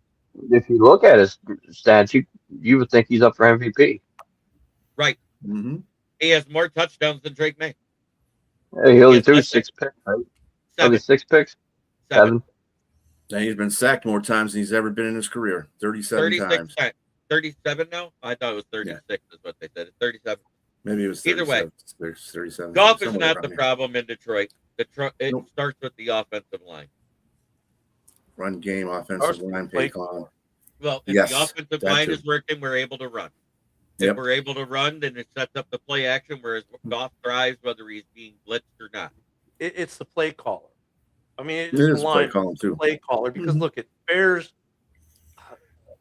If you look at his stats, you would think he's up for MVP. Right. Mm-hmm. He has more touchdowns than Drake May. He only Yes, threw that's 6 picks, right? Seven. Only 6 picks? 7? And he's been sacked more times than he's ever been in his career. 37 36 times. 37 now? I thought it was 36 is what they said. It's 37. Maybe it was 37. Either way, 37. Goff is not the problem in Detroit. It Nope. starts with the offensive line. Run game, offensive line, play call. Well, if Yes, the offensive that line too. is working, we're able to run. Yep. If we're able to run, then it sets up the play action, whereas Goff thrives whether he's being blitzed or not. It's the play caller. I mean, it's It the is play line calling too. play caller because Mhm. look at Bears.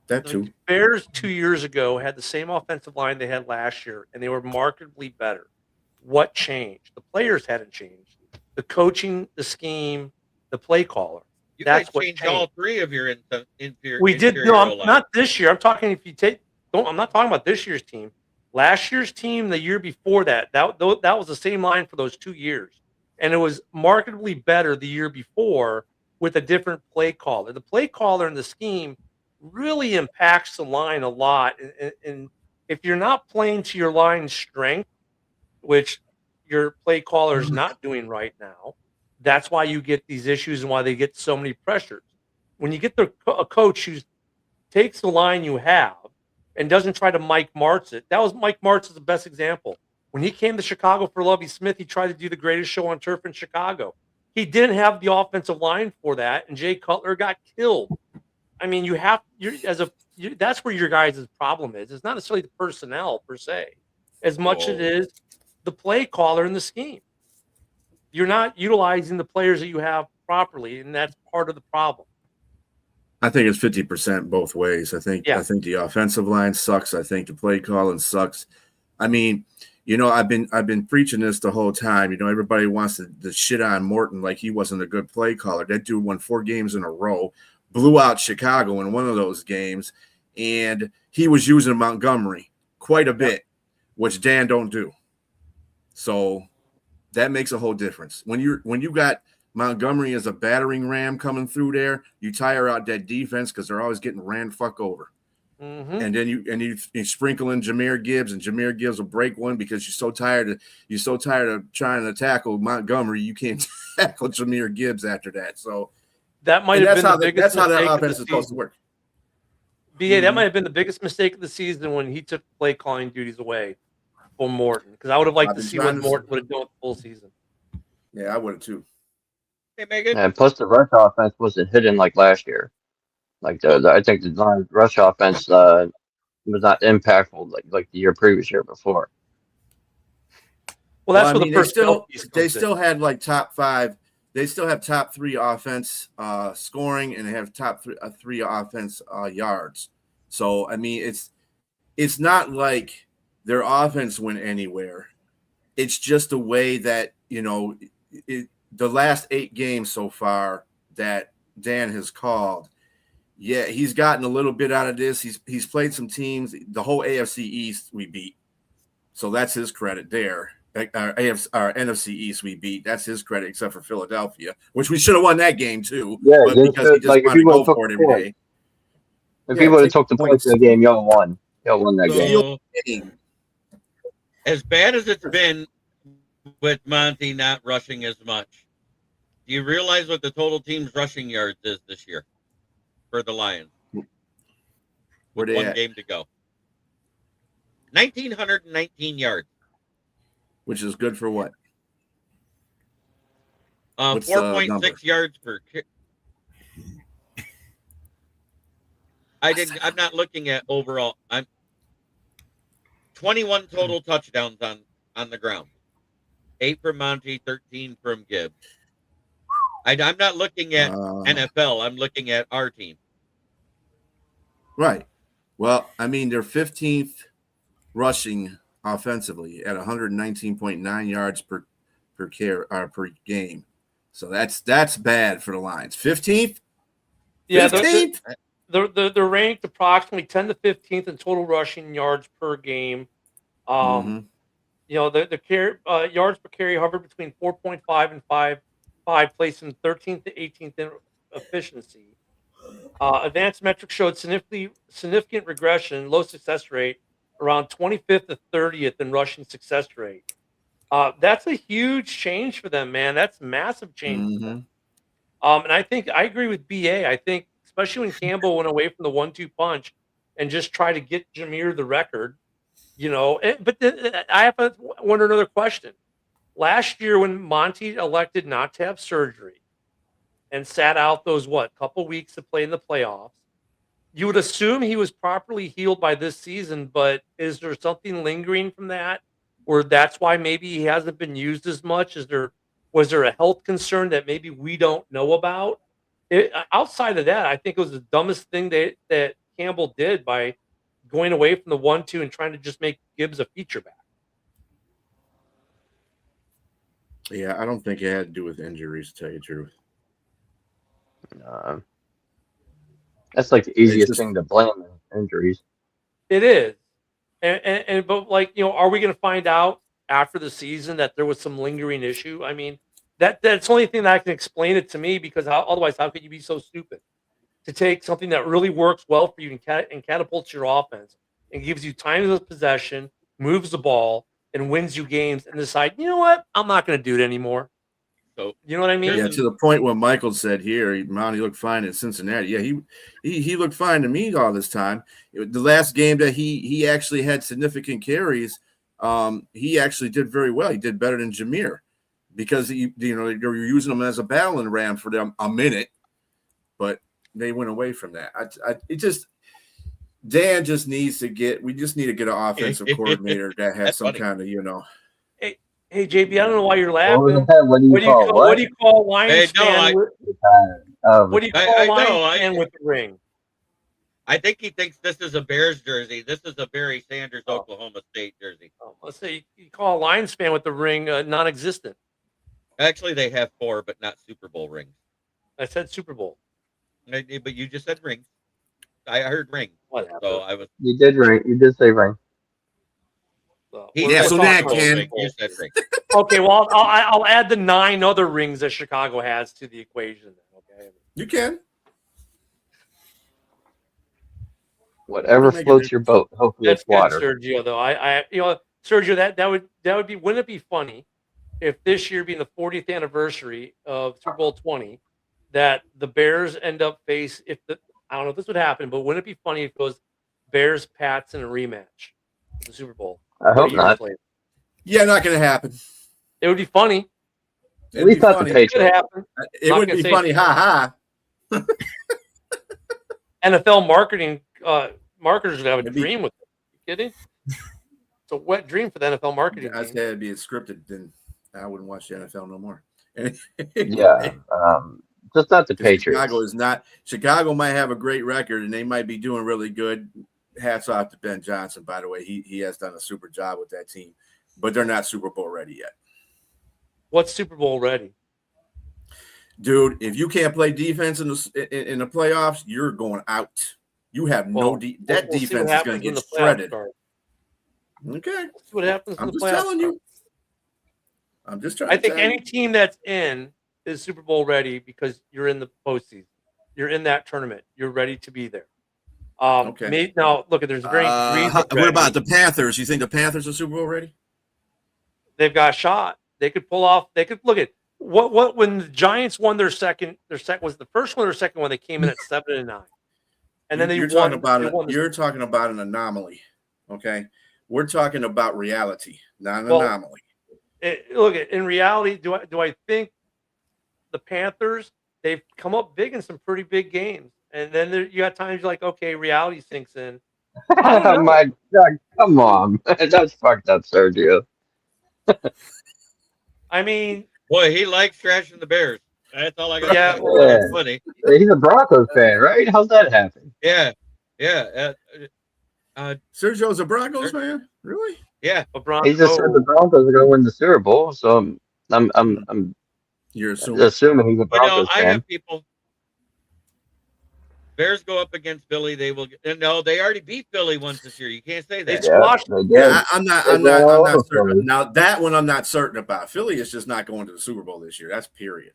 That The too. Bears 2 years ago had the same offensive line they had last year, and they were markedly better. What changed? The players hadn't changed. The coaching, the scheme, the play caller. You That's guys what changed changed. all three of your inferior. We did no, not this year. I'm talking if you take. Don't. I'm not talking about this year's team. Last year's team, the year before that, that was the same line for those 2 years, and it was markedly better the year before with a different play caller. The play caller and the scheme really impacts the line a lot. And if you're not playing to your line's strength, which your play caller is not doing right now, that's why you get these issues and why they get so many pressures. When you get a coach who takes the line you have and doesn't try to Mike Martz it, that was Mike Martz is the best example. When he came to Chicago for Lovie Smith, he tried to do the greatest show on turf in Chicago. He didn't have the offensive line for that, and Jay Cutler got killed. I mean, that's where your guys' problem is. It's not necessarily the personnel per se, as much as it is the play caller and the scheme. You're not utilizing the players that you have properly, and that's part of the problem. I think it's 50% both ways. I think the offensive line sucks. I think the play calling sucks. I mean, I've been preaching this the whole time. Everybody wants to shit on Morton like he wasn't a good play caller. That dude won 4 games in a row, blew out Chicago in one of those games, and he was using Montgomery quite a bit, which Dan don't do. So that makes a whole difference. When you got Montgomery as a battering ram coming through there, you tire out that defense because they're always getting ran fuck over. Mm-hmm. And then you sprinkle in Jahmyr Gibbs, and Jahmyr Gibbs will break one because you're so tired of trying to tackle Montgomery, you can't tackle Jahmyr Gibbs after that. So that might have been the biggest that's how mistake that of the offense is supposed to season. work. BA, that might have been the biggest mistake of the season when he took play calling duties away from Morton, because I would have liked to see what Morton would have done with the full season. Yeah, I would have too. Hey, Megan. And plus, the rush offense wasn't hidden like last year. Like I think the rush offense was not impactful like the year before. Well, that's where the personnel piece comes they in. still had like top 5. They still have top 3 offense scoring, and they have top 3 offense yards. So I mean, it's not like their offense went anywhere. It's just the way that the last 8 games so far that Dan has called. Yeah, he's gotten a little bit out of this. He's played some teams. The whole AFC East we beat, so that's his credit there. Our NFC East we beat. That's his credit, except for Philadelphia, which we should have won that game too. Yeah, but because he just wanted to go for it every day. If he would have took the points in the game, y'all won. Y'all won that game. As bad as it's been with Monty not rushing as much, do you realize what the total team's rushing yards is this year for the Lions? Where they one at? game to go. 1,919 yards. Which is good for what? 4.6 yards per kick. I'm not looking at overall. I'm 21 total touchdowns on the ground. 8 from Monty, 13 from Gibbs. I'm not looking at NFL. I'm looking at our team. Right. Well, I mean, they're 15th rushing offensively at 119.9 yards per game. So that's bad for the Lions. 15th? Yeah, 15th? they're ranked approximately 10 to 15th in total rushing yards per game. Mhm. You know, the yards per carry hovered between 4.5 and 5, placing 13th to 18th in efficiency. Advanced metrics showed significant regression, low success rate, around 25th to 30th in rushing success rate. That's a huge change for them, man. That's massive change for them. Mhm. And I think I agree with BA. I think especially when Campbell went away from the 1-2 punch and just try to get Jameer the record, you know. But I have to wonder another question. Last year, when Monty elected not to have surgery and sat out those couple weeks to play in the playoffs, you would assume he was properly healed by this season. But is there something lingering from that, or that's why maybe he hasn't been used as much? Was there a health concern that maybe we don't know about? Outside of that, I think it was the dumbest thing that Campbell did by going away from the 1-2 and trying to just make Gibbs a feature back. Yeah, I don't think it had to do with injuries, to tell you the truth. That's like the easiest thing to blame, injuries. It is. But like, you know, are we going to find out after the season that there was some lingering issue? I mean, that's the only thing that I can explain it to me, because otherwise, how could you be so stupid to take something that really works well for you and catapults your offense and gives you time of possession, moves the ball, and wins you games, and decide, you know what, I'm not going to do it anymore. So you know what I mean? Yeah, to the point what Michael said here, Monty looked fine in Cincinnati. Yeah, he looked fine to me all this time. The last game that he actually had significant carries, he actually did very well. He did better than Jameer, because they were using him as a battling ram for them a minute, but they went away from that. Dan just needs to get. We just need to get an offensive coordinator that has some kind of, Hey JB, I don't know why you're laughing. What do you call what do you call Lions fan? What do you call Lions fan with the ring? I think he thinks this is a Bears jersey. This is a Barry Sanders Oklahoma State jersey. Let's say you call a Lions fan with the ring non-existent. Actually, they have 4, but not Super Bowl rings. I said Super Bowl. But you just said rings. I heard ring. Whatever. So I was. You did ring. You did say ring. So that can. You said ring. Okay, well, I'll add the 9 other rings that Chicago has to the equation. Okay, you can. Whatever floats your boat. Hopefully, that's it's water. good, Sergio. Though Sergio, that would be. Wouldn't it be funny if this year being the 40th anniversary of Super Bowl 20, that the Bears end up I don't know if this would happen, but wouldn't it be funny if it was Bears Pats in a rematch of the Super Bowl? I hope not. Yeah, not going to happen. It would be funny. We thought the Patriots. It would be funny. Ha ha. NFL marketers would have a dream with it. You kidding? It's a wet dream for the NFL marketing. I said it'd be scripted, then I wouldn't watch the NFL no more. Yeah. Just not the Patriots. Chicago might have a great record and they might be doing really good. Hats off to Ben Johnson, by the way. He has done a super job with that team, but they're not Super Bowl ready yet. What's Super Bowl ready? Dude, if you can't play defense in the playoffs, you're going out. You have that defense is going to get shredded. Okay. Let's see what happens. I'm just telling you. I'm just trying. I think any team that's in is Super Bowl ready because you're in the postseason. You're in that tournament. You're ready to be there. Okay. Now, look, there's very. What about the Panthers? You think the Panthers are Super Bowl ready? They've got a shot. They could pull off. They could look at what when the Giants won their second. Their second was the first one or second one. They came in at 7-9, and then you're talking about an anomaly. Okay, we're talking about reality, not an anomaly. Look, in reality, do I think the Panthers, they've come up big in some pretty big games, and then you got times you're like, okay, reality sinks in. Oh my God, come on, that's fucked up, Sergio. I mean, boy, he likes trashing the Bears. That's all I got. Yeah, to say. That's funny. He's a Broncos fan, right? How's that happen? Yeah. Sergio's a Broncos fan, really? Yeah, he just said the Broncos are going to win the Super Bowl, so I'm You're assuming he's a Broncos fan. I have people Bears go up against Philly, they will. No, they already beat Philly once this year. You can't say They that. squashed. They did. Yeah, I'm not They ran all over certain. Philly. Now that one I'm not certain about. Philly is just not going to the Super Bowl this year. That's period.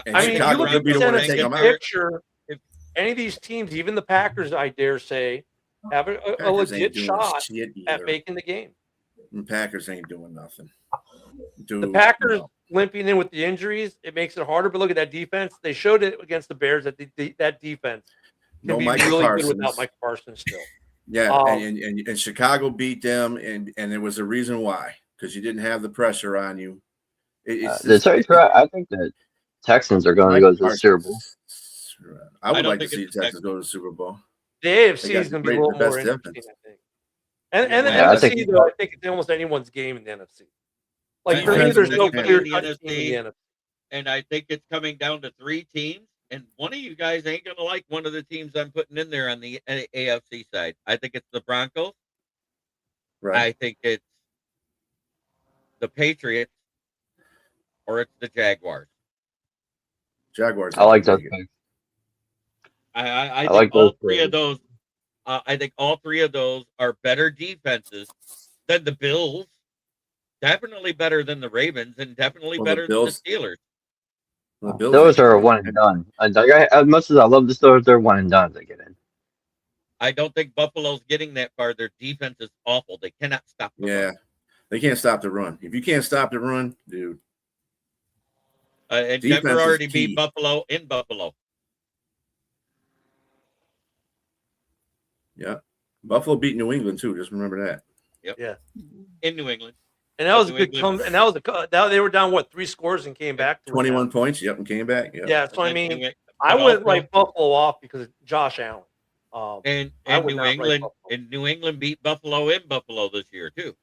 And I mean, you Chicago look could at be the the one to take NFC them out. picture. If any of these teams, even the Packers, I dare say, have a Packers ain't legit doing shot shit at either. making the game. The Packers ain't doing nothing. The Dude, Packers no. limping in with the injuries, it makes it harder. But look at that defense. They showed it against the Bears that that defense can No be Michael really Parsons. good without Mike Parsons still. Yeah, and Chicago beat them, and there was a reason why, because you didn't have the pressure on you. I think the Texans are going to go to the Super Bowl. I would don't like to think see it's the Texans go to the Super Bowl. The AFC They got is going to be a the little more best interesting, defense. I think. And the Yeah, I NFC, think- though, I think it's almost anyone's game in the NFC. Like, for me, Defense there's will no be clear in the cut NFC. team in the NFC. And I think it's coming down to 3 teams. And one of you guys ain't going to like one of the teams I'm putting in there on the AFC side. I think it's the Broncos. Right. I think it's the Patriots, or it's the Jaguars. Jaguars. I like those picks. picks. I think like all those 3 of players. those. I think all 3 of those are better defenses than the Bills. Definitely better than the Ravens, and definitely Well, the better Bills- than the Steelers. The Bills Those ain't are doing one it. and done. As much as I love the Steelers, they're one and done. They get in. I don't think Buffalo's getting that far. Their defense is awful. They cannot stop the Yeah, run. they can't stop the run. If you can't stop the run, dude, And Defense Denver is already key. beat Buffalo in Buffalo. yeah. Buffalo beat New England too. Just remember that. In New England. And that was a New good England- come. And that was they were down 3 scores and came back to it. 21 points. Yep, and came back. Yep. Yeah, so I And then mean, New- I and would also- write Buffalo off because of Josh Allen. and I would New not write England Buffalo. and New England beat Buffalo in Buffalo this year too.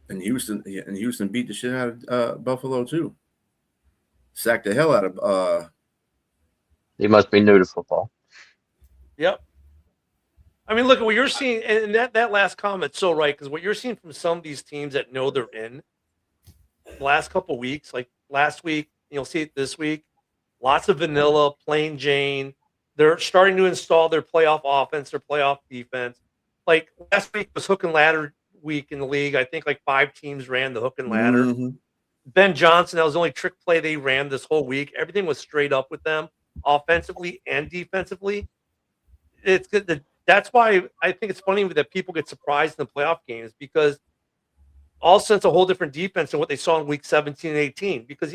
And Houston beat the shit out of Buffalo too. Sacked the hell out of They must be new to football. Yep. I mean, look at what you're seeing, and that last comment's so right, because what you're seeing from some of these teams that know they're in the last couple weeks, like last week, you'll see it this week, lots of vanilla, plain Jane. They're starting to install their playoff offense, their playoff defense. Like last week was hook and ladder week in the league. I think like 5 teams ran the hook and ladder. Mhm. Ben Johnson, that was the only trick play they ran this whole week. Everything was straight up with them, offensively and defensively. It's good. That's why I think it's funny that people get surprised in the playoff games, because all of a sudden it's a whole different defense than what they saw in week 17 and 18. Because,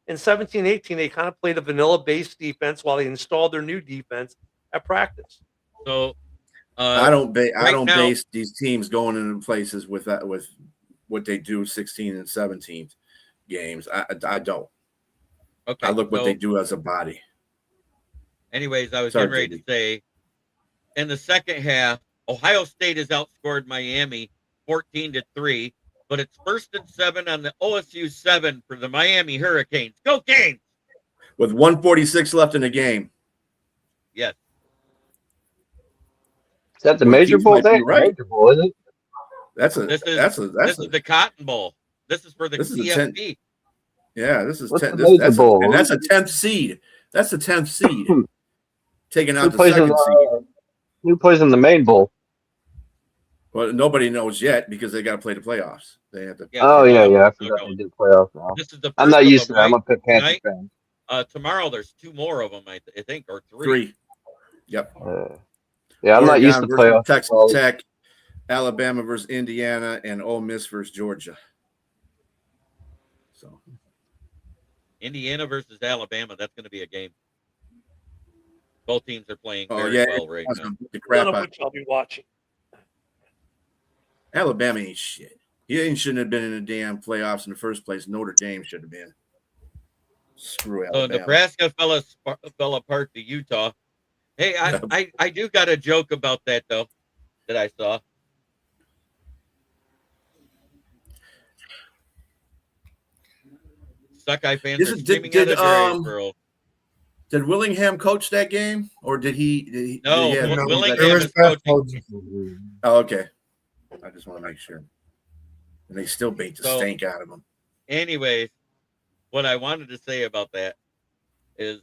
in 17 and 18, they kind of played a vanilla-based defense while they installed their new defense at practice. So I don't now- base these teams going into places with that with what they do 16 and 17 games. I don't. Okay. I look what so they do as a body. Anyways, I was Sorry, getting ready to JD. say, in the second half, Ohio State has outscored Miami 14-3, but it's 1st and 7 on the OSU 7 for the Miami Hurricanes. Go Canes! With 1:46 left in the game. Yes. Is that the Well, Major Keith Bowl might be day? right. Major Bowl, is it? This This is is the Cotton Bowl. This is for the This is the CFP. this is What's 10. the Major That's Bowl? and that's a 10th seed. That's the 10th seed. Taking Who out the plays in second seed. who plays in the main bowl? Well, nobody knows yet because they got to play the playoffs. They have to. Yeah, Oh they're yeah, not- yeah. I they're forgot going. they do playoffs now. This is the I'm first not of used to them, that. I'm a right? Panther Tonight? fan. Tomorrow there's 2 more of them, I think, or 3. 3. Yep. Yeah, I'm not Oregon used to versus playoffs. Texas Well, Tech, Alabama versus Indiana, and Ole Miss versus Georgia. So Indiana versus Alabama. That's going to be a game. Both teams are playing Oh, very yeah. well right that's now. gonna beat the crap None of out. which I'll be watching. Alabama ain't shit. He shouldn't have been in the damn playoffs in the first place. Notre Dame should have been. Screw So Alabama. Nebraska fell apart to Utah. Hey, I do got a joke about that though, that I saw. Sockeye fans This are is- screaming did, out of Jonesboro. Did Willingham coach that game, or did he? No, did he have- Will- No, Willingham there was is Beth coaching. coaching. Oh, okay. I just want to make sure. And they still beat the So- stank out of them. Anyways, what I wanted to say about that is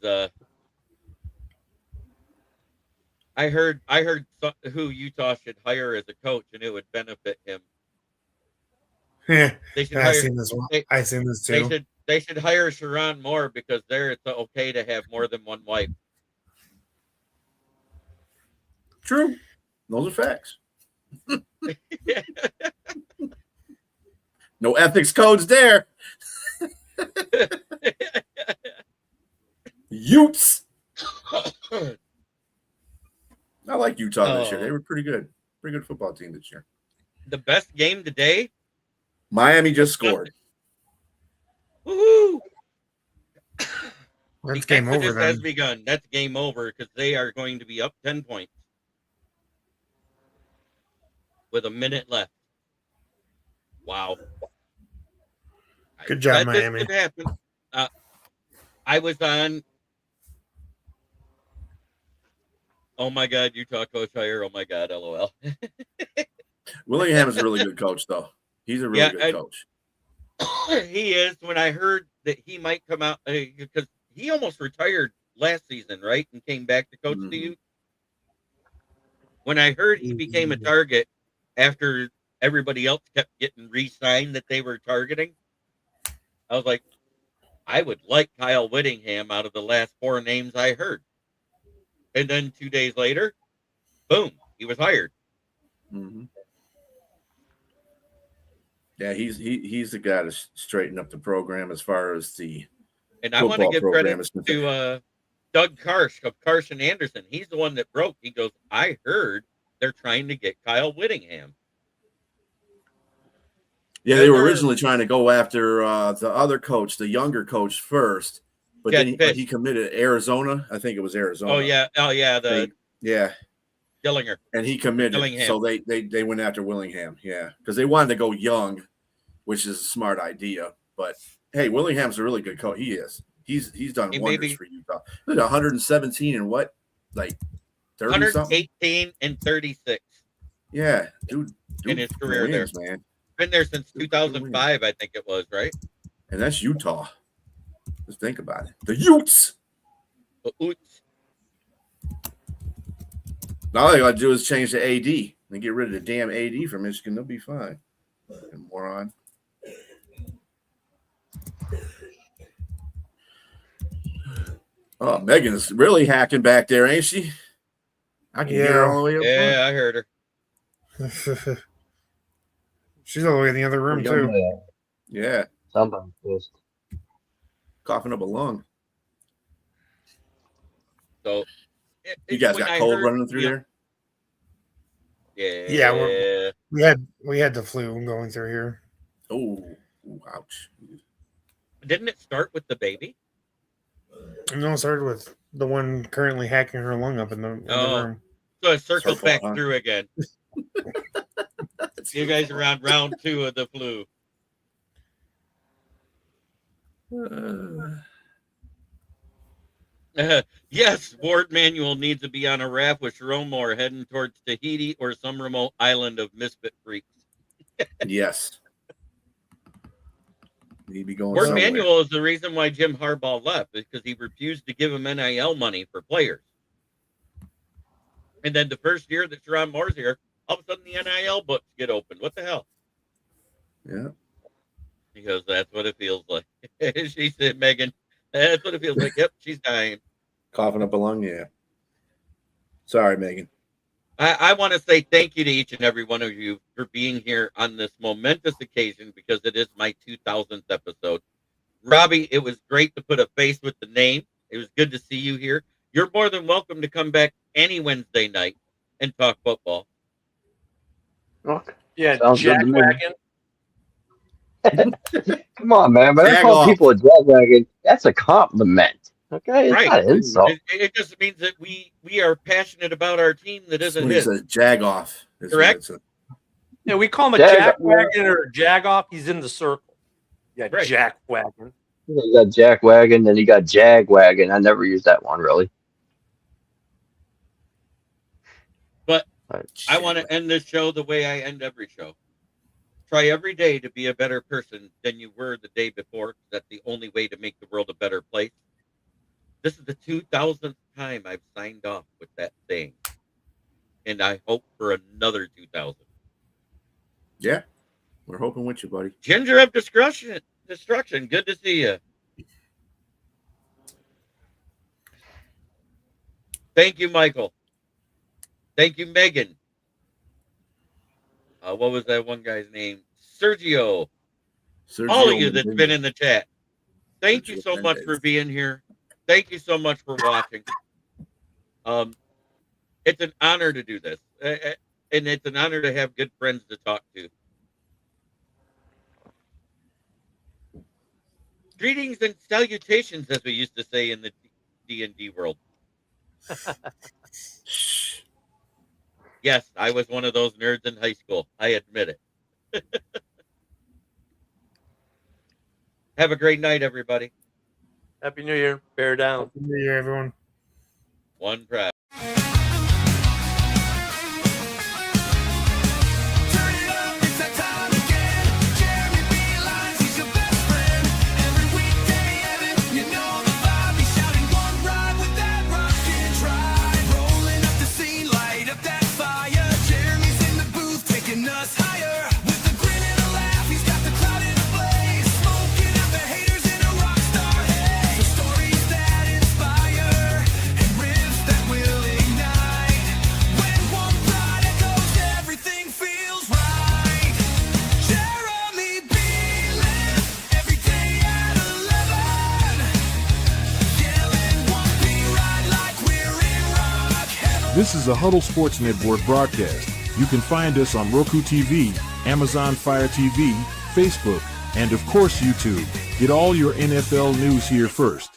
I heard who Utah should hire as a coach, and it would benefit him. Yeah, They should I hire. seen this one. I seen this They too. should hire Sharon Moore because there it's okay to have more than one wife. True. Those are facts. No ethics codes there. Utes. I like Utah this year. They were pretty good. Pretty good football team this year. The best game today. Miami just scored. Woohoo! That's The game over exodus has then. begun. That's game over because they are going to be up 10 points with a minute left. Wow. Good job, That this Miami. could happen. I was on. Oh my God, Utah coach hire. Oh my God, LOL. Willingham is a really good coach, though. He's a really good coach. He is. When I heard that he might come out, because he almost retired last season, right? And came back to coach the youth. When I heard he became a target after everybody else kept getting re-signed that they were targeting, I was like, I would like Kyle Whittingham out of the last 4 names I heard. And then 2 days later, boom, he was hired. Mm-hmm. Yeah, he's the guy to straighten up the program as far as the and I want to give program credit to Doug Karsh of Karsh and Anderson. He's the one that broke. He goes, I heard they're trying to get Kyle Whittingham. Yeah, they were originally trying to go after the other coach, the younger coach first, but then he committed Arizona. I think it was Arizona. Oh yeah, Dillinger. And he committed, Dillingham. So they went after Willingham. Yeah, because they wanted to go young, which is a smart idea. But hey, Willingham's a really good coach. He is. He's done wonders for Utah. 117 and what, like 30 something? 118 and 36. Yeah, dude in his career wins, there, man. Been there since 2005, I think it was, right? And that's Utah. Just think about it. The Utes. The Utes. Now all they got to do is change the AD and get rid of the damn AD from Michigan. They'll be fine. Moron. Oh, Megan's really hacking back there, ain't she? I can hear her all the way up. Yeah, I heard her. She's all the way in the other room, too. Yeah. Somebody's pissed. Coughing up a lung. So, you guys got cold running through there? Yeah. Yeah, we had the flu going through here. Oh, ouch. Didn't it start with the baby? No, it started with the one currently hacking her lung up in the room. So it circled back through again. You guys are on round 2 of the flu. Yes, Ward Manuel needs to be on a raft with Sharon Moore heading towards Tahiti or some remote island of misfit freaks. Yes. He'd be going Ward somewhere. Manuel is the reason why Jim Harbaugh left, because he refused to give him NIL money for players. And then the first year that Sharon Moore's here, all of a sudden the NIL books get open. What the hell? Yeah. Because that's what it feels like. She said, Megan, that's what it feels like. Yep, she's dying. Coughing up a lung, yeah. Sorry, Megan. I want to say thank you to each and every one of you for being here on this momentous occasion, because it is my 2000th episode. Robbie, it was great to put a face with the name. It was good to see you here. You're more than welcome to come back any Wednesday night and talk football. Okay. Yeah, Sounds Jack good to me. Wagon. Come on, man. When I call people a jagwagon, that's a compliment. Okay, it's not an insult. It just means that we are passionate about our team that isn't He's his. a jag-off. Correct? Yeah, we call him a Jack Wagon or a Jag-off. He's in the circle. Yeah, right. Jack Wagon. You got Jack Wagon, then you got Jag Wagon. I never used that one, really. But I want to end this show the way I end every show. Try every day to be a better person than you were the day before. That's the only way to make the world a better place. This is the 2000th time I've signed off with that saying. and I hope for another 2,000. Yeah, we're hoping with you, buddy. Ginger of Destruction. Good to see you. Thank you, Michael. Thank you, Megan. What was that one guy's name? Sergio. All of you that's been in the chat. Thank you so much for being here. Thank you so much for watching. It's an honor to do this. And it's an honor to have good friends to talk to. Greetings and salutations, as we used to say in the D&D world. Yes, I was one of those nerds in high school. I admit it. Have a great night, everybody. Happy New Year. Bear down. Happy New Year, everyone. One pride. This is a Huddle Sports Network broadcast. You can find us on Roku TV, Amazon Fire TV, Facebook, and of course YouTube. Get all your NFL news here first.